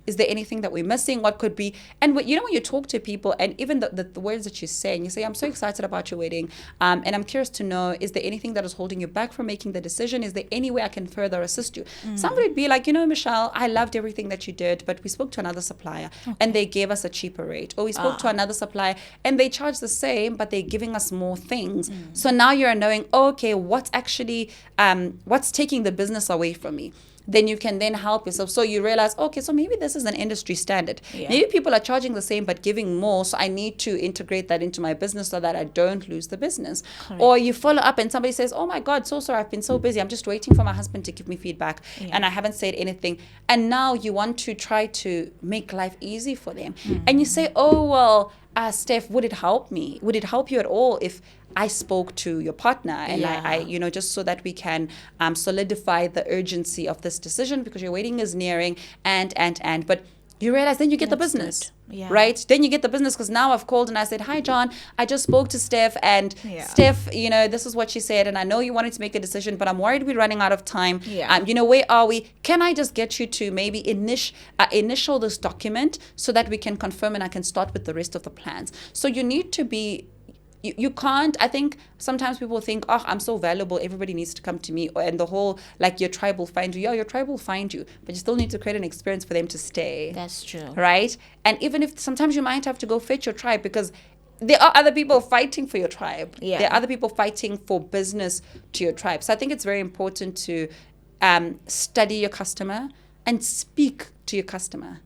Speaker 3: Is there anything that we're missing? What could be? And when you talk to people, and even the words that you're saying, you say, I'm so excited about your wedding. And I'm curious to know, is there anything that is holding you back from making the decision? Is there any way I can further assist you? Somebody would be like, Michelle, I loved everything that you did, but we spoke to another supplier and they gave us a cheaper rate. Or we spoke to another supplier and they charge the same, but they're giving us more things. So now you're knowing, okay, what's actually, what's taking the business away from me? Then you can then help yourself. So you realize, okay, so maybe this is an industry standard. Maybe people are charging the same but giving more, so I need to integrate that into my business so that I don't lose the business. Correct. Or you follow up and somebody says, oh my God, so sorry, I've been so busy. I'm just waiting for my husband to give me feedback and I haven't said anything. And now you want to try to make life easy for them. And you say, oh, well, Steph, would it help me? Would it help you at all if I spoke to your partner and I just so that we can solidify the urgency of this decision because your wedding is nearing and but you realize then you get the business, right? Then you get the business because now I've called and I said, hi, John, I just spoke to Steph and Steph, this is what she said. And I know you wanted to make a decision, but I'm worried we're running out of time. Where are we? Can I just get you to maybe initial this document so that we can confirm and I can start with the rest of the plans? So you need to be you can't. I think sometimes people think, oh, I'm so valuable, everybody needs to come to me, and the whole like your tribe will find you. Yeah, your tribe will find you, but you still need to create an experience for them to stay.
Speaker 2: That's true,
Speaker 3: right? And even if sometimes you might have to go fetch your tribe, because there are other people fighting for your tribe.
Speaker 2: Yeah.
Speaker 3: There are other people fighting for business to your tribe. So I think it's very important to study your customer and speak to your customer.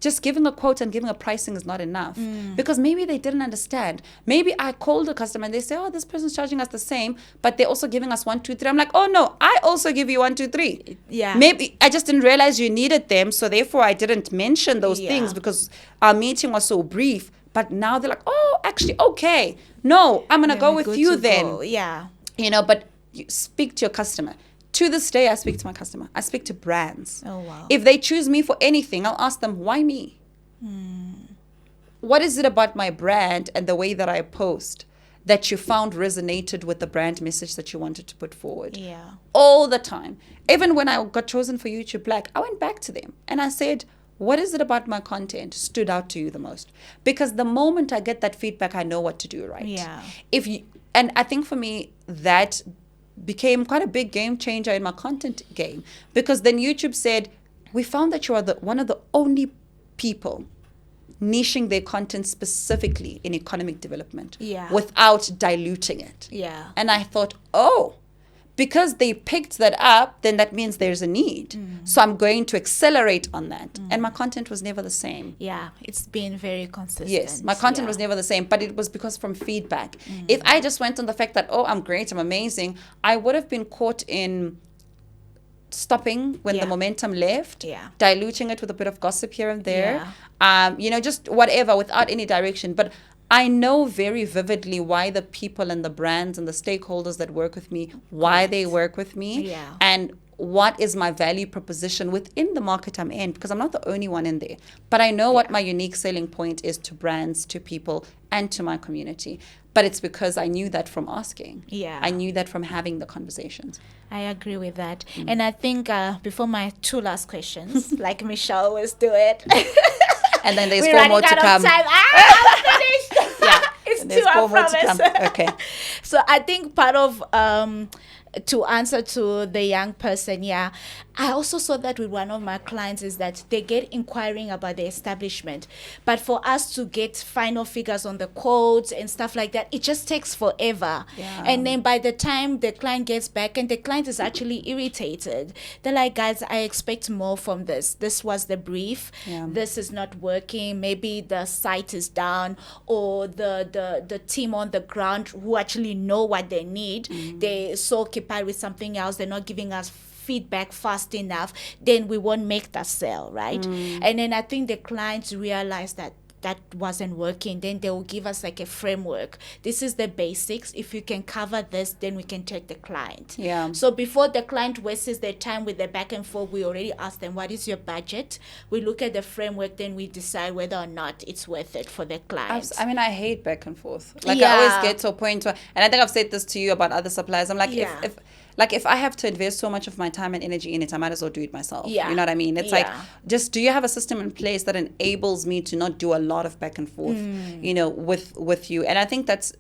Speaker 3: Just giving a quote and giving a pricing is not enough, because maybe they didn't understand. Maybe I called a customer and they say, oh, this person's charging us the same, but they're also giving us 1, 2, 3. I'm like, oh no, I also give you 1, 2, 3.
Speaker 2: Yeah.
Speaker 3: Maybe I just didn't realize you needed them, so therefore I didn't mention those things because our meeting was so brief. But now they're like, oh, actually, okay. No, I'm going to go with you then.
Speaker 2: Yeah.
Speaker 3: But you speak to your customer. To this day, I speak to my customer. I speak to brands.
Speaker 2: Oh, wow.
Speaker 3: If they choose me for anything, I'll ask them, why me? What is it about my brand and the way that I post that you found resonated with the brand message that you wanted to put forward?
Speaker 2: Yeah.
Speaker 3: All the time. Even when I got chosen for YouTube Black, I went back to them and I said, what is it about my content stood out to you the most? Because the moment I get that feedback, I know what to do, right?
Speaker 2: Yeah.
Speaker 3: And I think for me, that became quite a big game changer in my content game, because then YouTube said, we found that you are one of the only people niching their content specifically in economic development without diluting it.
Speaker 2: Yeah.
Speaker 3: And I thought, oh, because they picked that up, then that means there's a need. So I'm going to accelerate on that. And my content was never the same.
Speaker 2: Yeah, it's been very consistent.
Speaker 3: Yes, my content was never the same, but it was because from feedback. If I just went on the fact that, oh, I'm great, I'm amazing, I would have been caught in stopping when the momentum left, diluting it with a bit of gossip here and there, just whatever, without any direction. But I know very vividly why the people and the brands and the stakeholders that work with me, why they work with me, and what is my value proposition within the market I'm in, because I'm not the only one in there. But I know what my unique selling point is to brands, to people, and to my community. But it's because I knew that from asking.
Speaker 2: Yeah.
Speaker 3: I knew that from having the conversations.
Speaker 2: I agree with that. And I think before my 2 last questions, like Michelle always do it.
Speaker 3: And then there's 4 more to come.
Speaker 2: I'm finished.
Speaker 3: Yeah.
Speaker 2: It's
Speaker 3: and there's
Speaker 2: 2, I
Speaker 3: 4 more to
Speaker 2: promise.
Speaker 3: come. Okay.
Speaker 2: So I think part of to answer to the young person, I also saw that with one of my clients is that they get inquiring about the establishment, but for us to get final figures on the quotes and stuff like that, it just takes forever. And then by the time the client gets back, and the client is actually irritated, they're like, guys, I expect more from this. This was the brief. This is not working. Maybe the site is down, or the team on the ground who actually know what they need, they're so occupied with something else, they're not giving us feedback fast enough, then we won't make that sale, right? And then I think the clients realize that wasn't working. Then they will give us like a framework. This is the basics. If you can cover this, then we can take the client. So before the client wastes their time with the back and forth, we already ask them, what is your budget? We look at the framework, then we decide whether or not it's worth it for the client.
Speaker 3: I mean, I hate back and forth. Like I always get to a point where, and I think I've said this to you about other suppliers. I'm like, if I have to invest so much of my time and energy in it, I might as well do it myself. You know what I mean? It's like, just do you have a system in place that enables me to not do a lot of back and forth, with you? And I think that's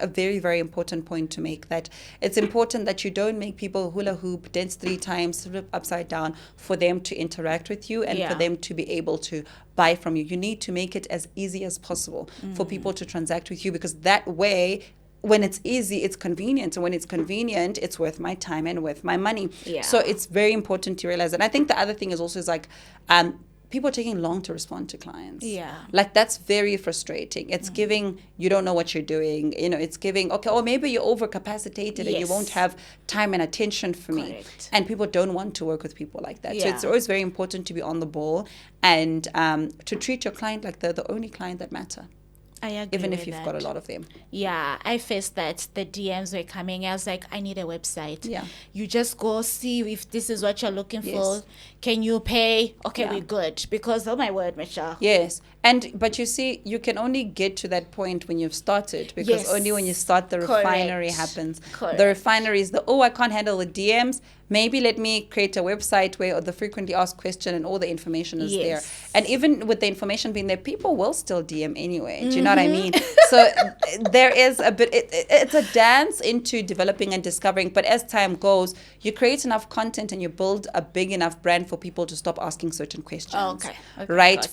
Speaker 3: a very, very important point to make, that it's important that you don't make people hula hoop, dance 3 times, flip upside down for them to interact with you and for them to be able to buy from you. You need to make it as easy as possible for people to transact with you, because that way, when it's easy, it's convenient. And when it's convenient, it's worth my time and worth my money. So it's very important to realize. And I think the other thing is also people are taking long to respond to clients. Like that's very frustrating. It's giving, you don't know what you're doing. It's giving, okay, or maybe you're overcapacitated and you won't have time and attention for me. And people don't want to work with people like that. So it's always very important to be on the ball and to treat your client like they're the only client that matter.
Speaker 2: I agree.
Speaker 3: Even if you've got a lot of them.
Speaker 2: I faced that. The DMs were coming. I was like, I need a website. You just go see if this is what you're looking for. Can you pay? Okay, we're good. Because, oh my word, Michelle.
Speaker 3: Yes. But you see, you can only get to that point when you've started. Because only when you start, the refinery happens. The refinery is I can't handle the DMs. maybe let me create a website where the frequently asked question and all the information is there.
Speaker 2: Yes.
Speaker 3: And even with the information being there, people will still DM anyway. Do you know what I mean? So there is a bit, it's a dance into developing and discovering. But as time goes, you create enough content and you build a big enough brand for people to stop asking certain questions.
Speaker 2: Oh, okay.
Speaker 3: Right?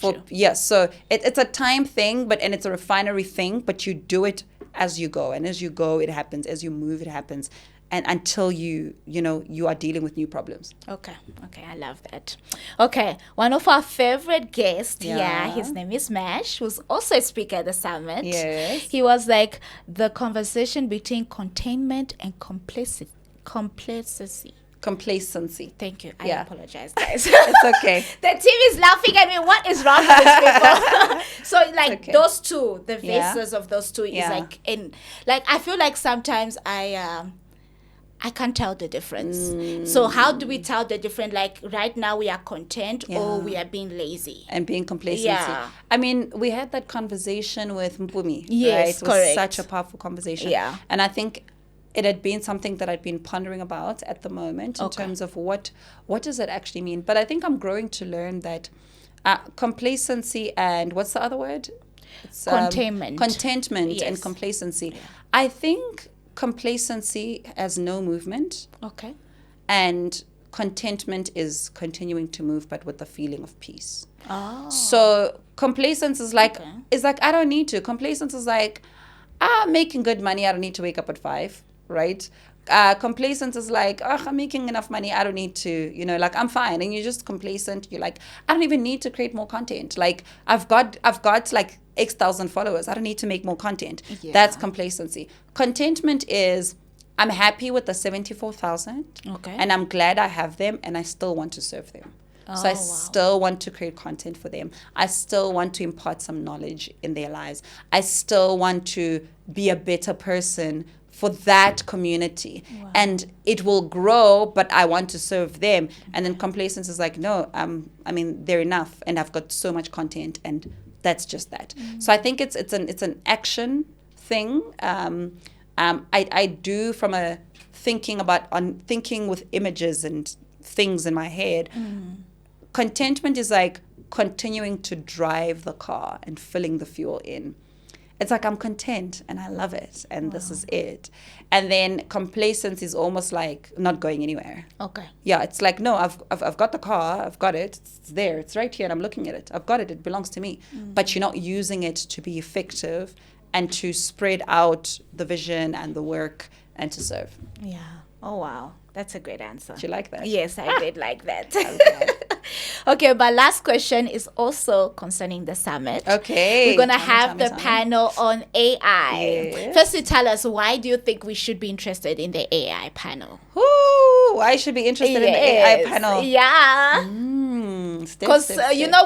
Speaker 3: So it's a time thing, and it's a refinery thing, but you do it as you go. And as you go, it happens. As you move, it happens. And until you are dealing with new problems.
Speaker 2: Okay, I love that. Okay, one of our favorite guests here, his name is Mash, who's also a speaker at the summit.
Speaker 3: Yes.
Speaker 2: He was like, the conversation between containment and complacency.
Speaker 3: Complacency.
Speaker 2: Thank you. I apologize, guys.
Speaker 3: It's okay.
Speaker 2: The team is laughing at me. What is wrong with these people? So, like, those two, the faces of those two is like, I feel like sometimes I can't tell the difference. So how do we tell the difference? Like right now we are content or we are being lazy.
Speaker 3: And being complacency.
Speaker 2: Yeah.
Speaker 3: I mean, we had that conversation with Mpumi.
Speaker 2: Yes,
Speaker 3: right? It was such a powerful conversation.
Speaker 2: Yeah.
Speaker 3: And I think it had been something that I'd been pondering about at the moment in terms of what does it actually mean. But I think I'm growing to learn that complacency and what's the other word? It's,
Speaker 2: Contentment.
Speaker 3: Contentment and complacency. Yeah. I think complacency has no movement.
Speaker 2: Okay.
Speaker 3: And contentment is continuing to move, but with the feeling of peace.
Speaker 2: Oh.
Speaker 3: So complacence is like, I don't need to. Complacence is like, I'm making good money. I don't need to wake up at 5, right? Complacence is like, I'm making enough money. I don't need to, I'm fine. And you're just complacent. You're like, I don't even need to create more content. Like I've got like X thousand followers. I don't need to make more content. Yeah. That's complacency. Contentment is, I'm happy with the 74,000.
Speaker 2: Okay.
Speaker 3: And I'm glad I have them and I still want to serve them. So I still want to create content for them. I still want to impart some knowledge in their lives. I still want to be a better person for that community. Wow. And it will grow, but I want to serve them. And then complacence is like, no, they're enough and I've got so much content and that's just that. So I think it's an action thing. I do from a thinking with images and things in my head. Contentment is like continuing to drive the car and filling the fuel in. It's like I'm content and I love it and this is it. And then complacence is almost like not going anywhere.
Speaker 2: Okay.
Speaker 3: Yeah, it's like, no, I've got the car, I've got it, it's there, it's right here and I'm looking at it. I've got it, it belongs to me. But you're not using it to be effective and to spread out the vision and the work and to serve.
Speaker 2: Yeah. Oh, wow. That's a great answer.
Speaker 3: Did you like that?
Speaker 2: Yes, I did like that.
Speaker 3: Okay.
Speaker 2: Okay, but last question is also concerning the summit.
Speaker 3: Okay.
Speaker 2: We're going to have the panel on AI.
Speaker 3: Yes.
Speaker 2: First, you tell us, why do you think we should be interested in the AI panel?
Speaker 3: Ooh, I should be interested in the AI panel.
Speaker 2: Yeah. Because,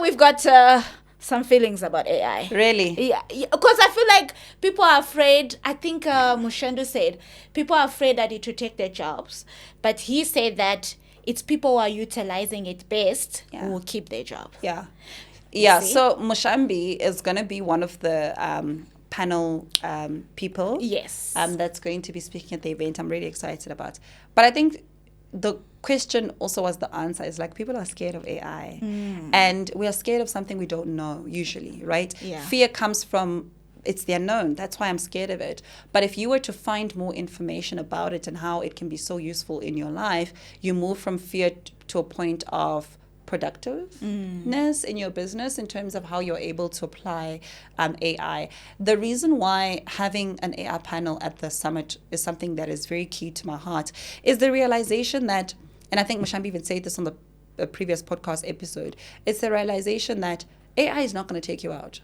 Speaker 2: we've got... some feelings about AI.
Speaker 3: Really?
Speaker 2: Yeah. Because I feel like people are afraid. I think Mushendu said people are afraid that it will take their jobs. But he said that it's people who are utilizing it best who will keep their job.
Speaker 3: Yeah. Yeah. So Mushambi is going to be one of the panel people.
Speaker 2: Yes.
Speaker 3: That's going to be speaking at the event. I'm really excited about. But I think the question also was the answer is like people are scared of AI and we are scared of something we don't know usually, right?
Speaker 2: Yeah.
Speaker 3: Fear comes from it's the unknown. That's why I'm scared of it. But if you were to find more information about it and how it can be so useful in your life, you move from fear to a point of productiveness in your business in terms of how you're able to apply AI. The reason why having an AI panel at the summit is something that is very key to my heart is the realization that, and I think Mushambi even said this on the previous podcast episode, it's the realization that AI is not going to take you out.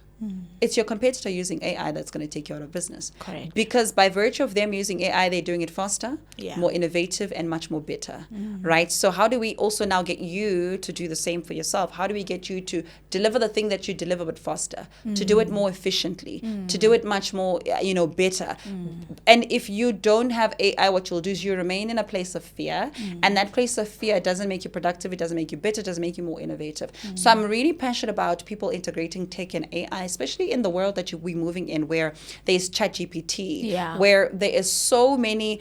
Speaker 3: It's your competitor using AI that's going to take you out of business.
Speaker 2: Correct.
Speaker 3: Because by virtue of them using AI, they're doing it faster, more innovative, and much more better, right? So how do we also now get you to do the same for yourself? How do we get you to deliver the thing that you deliver but faster, to do it more efficiently, to do it much more, better? And if you don't have AI, what you'll do is you remain in a place of fear, and that place of fear doesn't make you productive, it doesn't make you better, it doesn't make you more innovative. So I'm really passionate about people integrating tech and AI especially in the world that we're moving in, where there's ChatGPT, where there's so many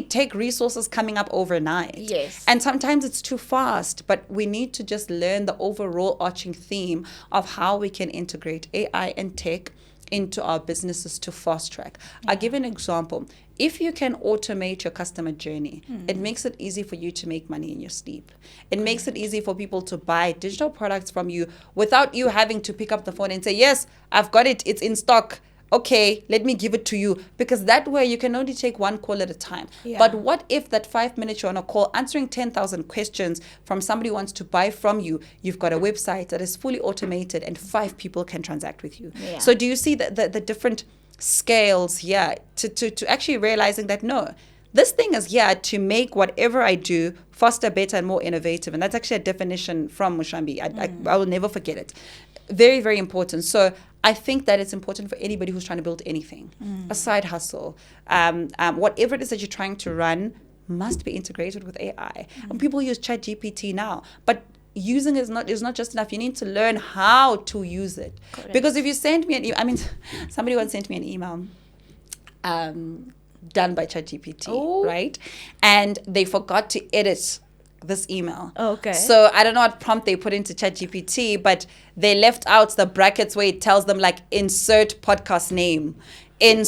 Speaker 3: tech resources coming up overnight.
Speaker 2: Yes.
Speaker 3: And sometimes it's too fast, but we need to just learn the overall arching theme of how we can integrate AI and tech into our businesses to fast track. I'll give an example. If you can automate your customer journey, it makes it easy for you to make money in your sleep. It makes it easy for people to buy digital products from you without you having to pick up the phone and say, yes, I've got it, it's in stock. Okay, let me give it to you. Because that way you can only take one call at a time. Yeah. But what if that 5 minutes you're on a call answering 10,000 questions from somebody who wants to buy from you, you've got a website that is fully automated and 5 people can transact with you. Yeah. So do you see the different scales here to actually realizing that no, this thing is here to make whatever I do faster, better, and more innovative. And that's actually a definition from Mushambi. I will never forget it. Very, very important. So I think that it's important for anybody who's trying to build anything, a side hustle, whatever it is that you're trying to run must be integrated with AI. And people use ChatGPT now, but using it is not just enough. You need to learn how to use it. Correct. Because if you send me an email, somebody once sent me an email done by ChatGPT, right? And they forgot to edit this email. Okay. So I don't know what prompt they put into ChatGPT, but they left out the brackets where it tells them like insert podcast name, and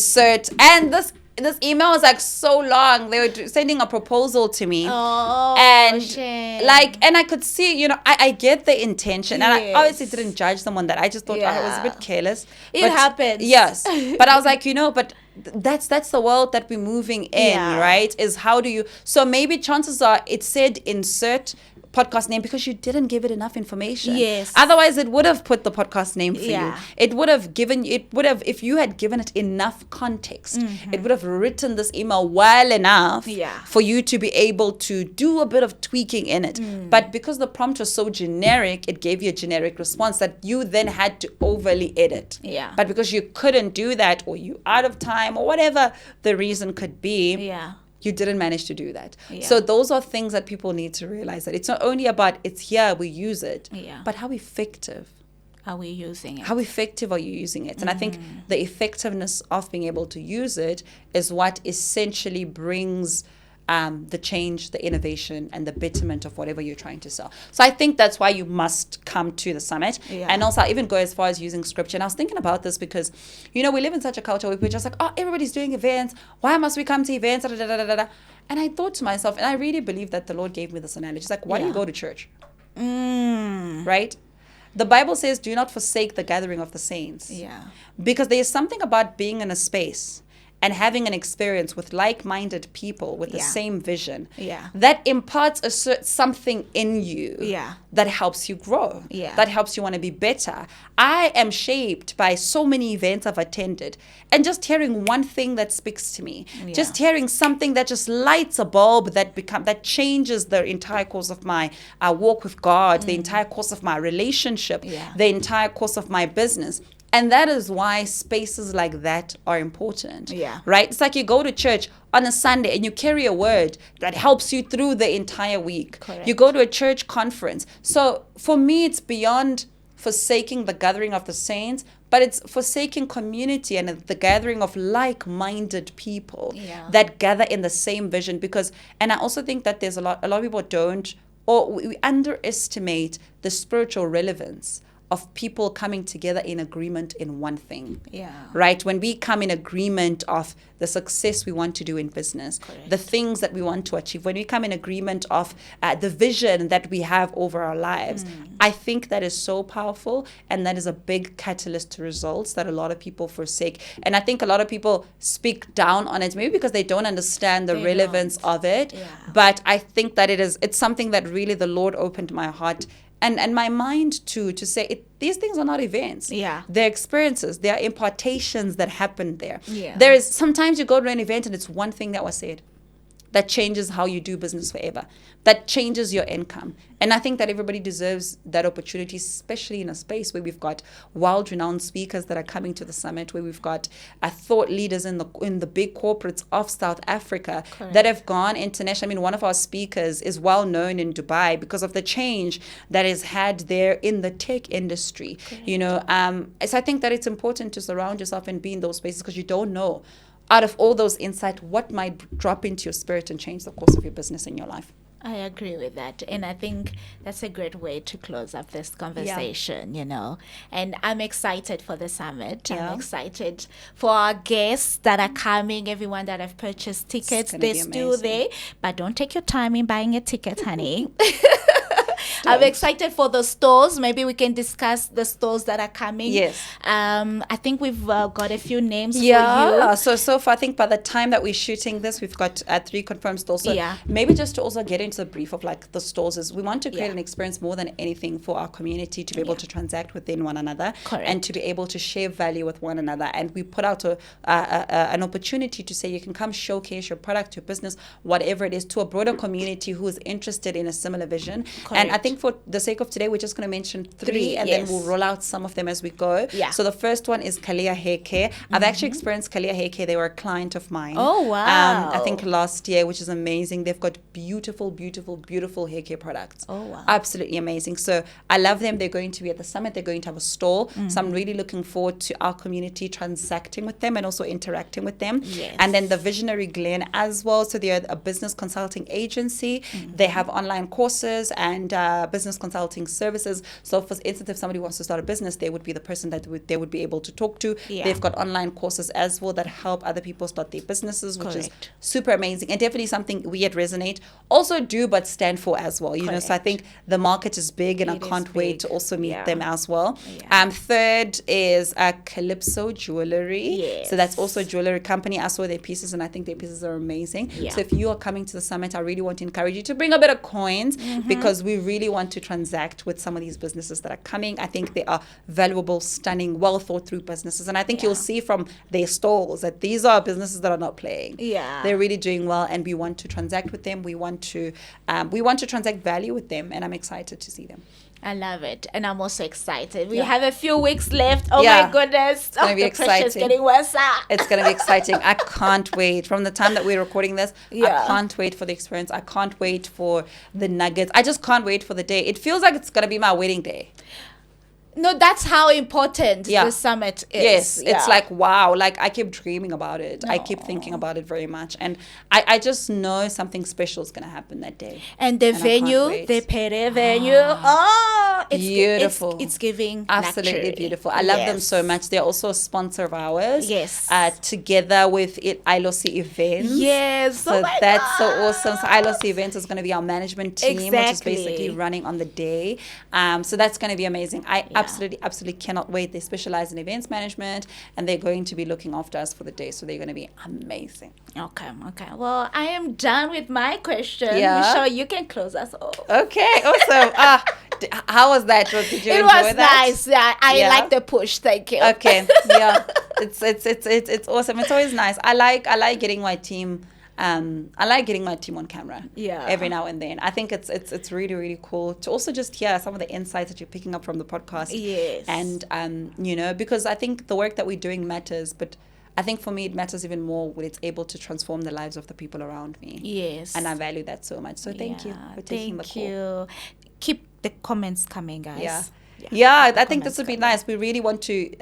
Speaker 3: this email was like so long. They were sending a proposal to me. Oh, and shame. And I could see, I get the intention. Yes. And I obviously didn't judge them on that. I just thought it was a bit careless.
Speaker 2: It happens.
Speaker 3: Yes. But I was like, but that's the world that we're moving in, right? Is how do you, so maybe chances are it said insert podcast name because you didn't give it enough information. Yes. Otherwise, it would have put the podcast name for you. It would have if you had given it enough context, it would have written this email well enough for you to be able to do a bit of tweaking in it. But because the prompt was so generic, it gave you a generic response that you then had to overly edit. Yeah. But because you couldn't do that, or you out of time, or whatever the reason could be, you didn't manage to do that. Yeah. So those are things that people need to realize, that it's not only about it's here, we use it, but how effective
Speaker 2: are we using it?
Speaker 3: How effective are you using it? And I think the effectiveness of being able to use it is what essentially brings the change, the innovation, and the betterment of whatever you're trying to sell. So I think that's why you must come to the summit. Yeah. And also I even go as far as using scripture. And I was thinking about this because, we live in such a culture where we're just like, oh, everybody's doing events. Why must we come to events? Da, da, da, da, da. And I thought to myself, and I really believe that the Lord gave me this analogy. It's like, why do you go to church? Right? The Bible says, do not forsake the gathering of the saints. Yeah. Because there is something about being in a space and having an experience with like-minded people with the same vision that imparts something in you that helps you grow, that helps you want to be better. I am shaped by so many events I've attended, and just hearing one thing that speaks to me, just hearing something that just lights a bulb that changes the entire course of my walk with God, the entire course of my relationship, the entire course of my business. And that is why spaces like that are important. Yeah. Right? It's like you go to church on a Sunday and you carry a word that helps you through the entire week. Correct. You go to a church conference. So for me, it's beyond forsaking the gathering of the saints, but it's forsaking community and the gathering of like-minded people that gather in the same vision. And I also think that there's a lot of people don't, or we underestimate the spiritual relevance of people coming together in agreement in one thing. Yeah. Right? When we come in agreement of the success we want to do in business, correct, the things that we want to achieve, when we come in agreement of the vision that we have over our lives, I think that is so powerful, and that is a big catalyst to results that a lot of people forsake. And I think a lot of people speak down on it, maybe because they don't understand the relevance of it. Yeah. But I think that it's something that really the Lord opened my heart and my mind to say these things are not events. Yeah. They're experiences. They are impartations that happen there. Yeah. There is sometimes you go to an event and it's one thing that was said. that changes how you do business forever, that changes your income. And I think that everybody deserves that opportunity, especially in a space where we've got world-renowned speakers that are coming to the summit, where we've got thought leaders in the big corporates of South Africa that have gone international. I mean, one of our speakers is well known in Dubai because of the change that is had there in the tech industry. You know, so I think that it's important to surround yourself and be in those spaces, because you don't know, out of all those insights, what might drop into your spirit and change the course of your business in your life.
Speaker 2: I agree with that. And I think that's a great way to close up this conversation, you know. And I'm excited for the summit. Yeah. I'm excited for our guests that are coming, everyone that have purchased tickets. They're still there. But don't take your time in buying a ticket, honey. I'm excited for the stores. Maybe we can discuss the stores that are coming.
Speaker 3: Yes.
Speaker 2: I think we've got a few names for
Speaker 3: you. So far, I think by the time that we're shooting this, we've got 3 confirmed stores. So maybe just to also get into the brief of like the stores, is we want to create an experience more than anything for our community to be able to transact within one another.
Speaker 2: Correct.
Speaker 3: And to be able to share value with one another. And we put out an opportunity to say you can come showcase your product, your business, whatever it is, to a broader community who is interested in a similar vision.
Speaker 2: Correct.
Speaker 3: And I think for the sake of today, we're just going to mention 3 and then we'll roll out some of them as we go.
Speaker 2: Yeah.
Speaker 3: So the first one is Kalia Hair Care. I've actually experienced Kalia Hair Care. They were a client of mine.
Speaker 2: Oh, wow.
Speaker 3: I think last year, which is amazing. They've got beautiful, beautiful, beautiful hair care products.
Speaker 2: Oh, wow.
Speaker 3: Absolutely amazing. So I love them. They're going to be at the summit. They're going to have a stall. So I'm really looking forward to our community transacting with them and also interacting with them.
Speaker 2: Yes.
Speaker 3: And then the Visionary Glen as well. So they're a business consulting agency. They have online courses and business consulting services. So for instance, if somebody wants to start a business, they would be the person that they would be able to talk to. Yeah. They've got online courses as well that help other people start their businesses, which is super amazing, and definitely something we at Resonate also do but stand for as well. You know, so I think the market is big, and I can't wait to also meet them as well. Yeah. Third is Calypso Jewelry.
Speaker 2: Yes.
Speaker 3: So that's also a jewelry company. I saw their pieces and I think their pieces are amazing. Yeah. So if you are coming to the summit, I really want to encourage you to bring a bit of coins, because we really want to transact with some of these businesses that are coming. I think they are valuable, stunning, well thought through businesses, and I think you'll see from their stalls that these are businesses that are not playing.
Speaker 2: Yeah,
Speaker 3: they're really doing well, and we want to transact with them. We want to transact value with them, and I'm excited to see them.
Speaker 2: I love it, and I'm also excited. We have a few weeks left. Oh my goodness!
Speaker 3: It's gonna be exciting.
Speaker 2: Pressure's getting worse.
Speaker 3: It's gonna be exciting. I can't wait. From the time that we're recording this, I can't wait for the experience. I can't wait for the nuggets. I just can't wait for the day. It feels like it's gonna be my wedding day.
Speaker 2: No, that's how important the summit is.
Speaker 3: Yes, it's like, wow. Like, I keep dreaming about it. I keep thinking about it very much. And I just know something special is going to happen that day.
Speaker 2: And the venue, the Pere venue, it's beautiful. It's giving
Speaker 3: absolutely
Speaker 2: luxury.
Speaker 3: Beautiful. I love them so much. They're also a sponsor of ours.
Speaker 2: Yes.
Speaker 3: Together with Ilosi Events.
Speaker 2: Yes.
Speaker 3: So that's so awesome. So Ilosi Events is going to be our management team, which is basically running on the day. So that's going to be amazing. I absolutely cannot wait. They specialize in events management, and they're going to be looking after us for the day. So they're going to be amazing.
Speaker 2: Okay. Well, I am done with my question. Michelle, you can close us off.
Speaker 3: Okay, awesome. How was that? Did you enjoy that?
Speaker 2: It was nice. Yeah, I like the push. Thank you.
Speaker 3: Okay. Yeah, it's awesome. It's always nice. I like getting my team. I like getting my team on camera every now and then. I think it's really, really cool to also just hear some of the insights that you're picking up from the podcast.
Speaker 2: Yes.
Speaker 3: And, because I think the work that we're doing matters, but I think for me it matters even more when it's able to transform the lives of the people around me.
Speaker 2: Yes.
Speaker 3: And I value that so much. So thank you for taking the call.
Speaker 2: Thank you. Keep the comments coming, guys.
Speaker 3: Yeah, I think this would be nice. We really want to,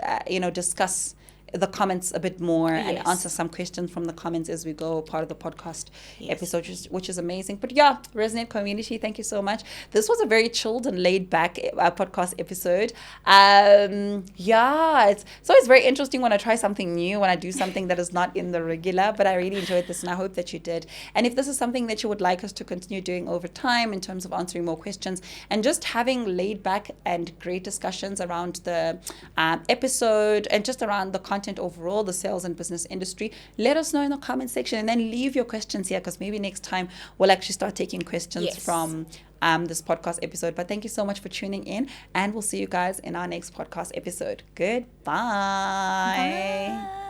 Speaker 3: discuss the comments a bit more and answer some questions from the comments as we go, part of the podcast episode, which is amazing. But Resonate community, thank you so much. This was a very chilled and laid back podcast episode. It's always very interesting when I try something new, when I do something that is not in the regular, but I really enjoyed this, and I hope that you did. And if this is something that you would like us to continue doing over time in terms of answering more questions and just having laid back and great discussions around the episode and just around the content overall, the sales and business industry, let us know in the comment section, and then leave your questions here, because maybe next time we'll actually start taking questions from this podcast episode. But thank you so much for tuning in, and we'll see you guys in our next podcast episode. Goodbye.
Speaker 2: Bye.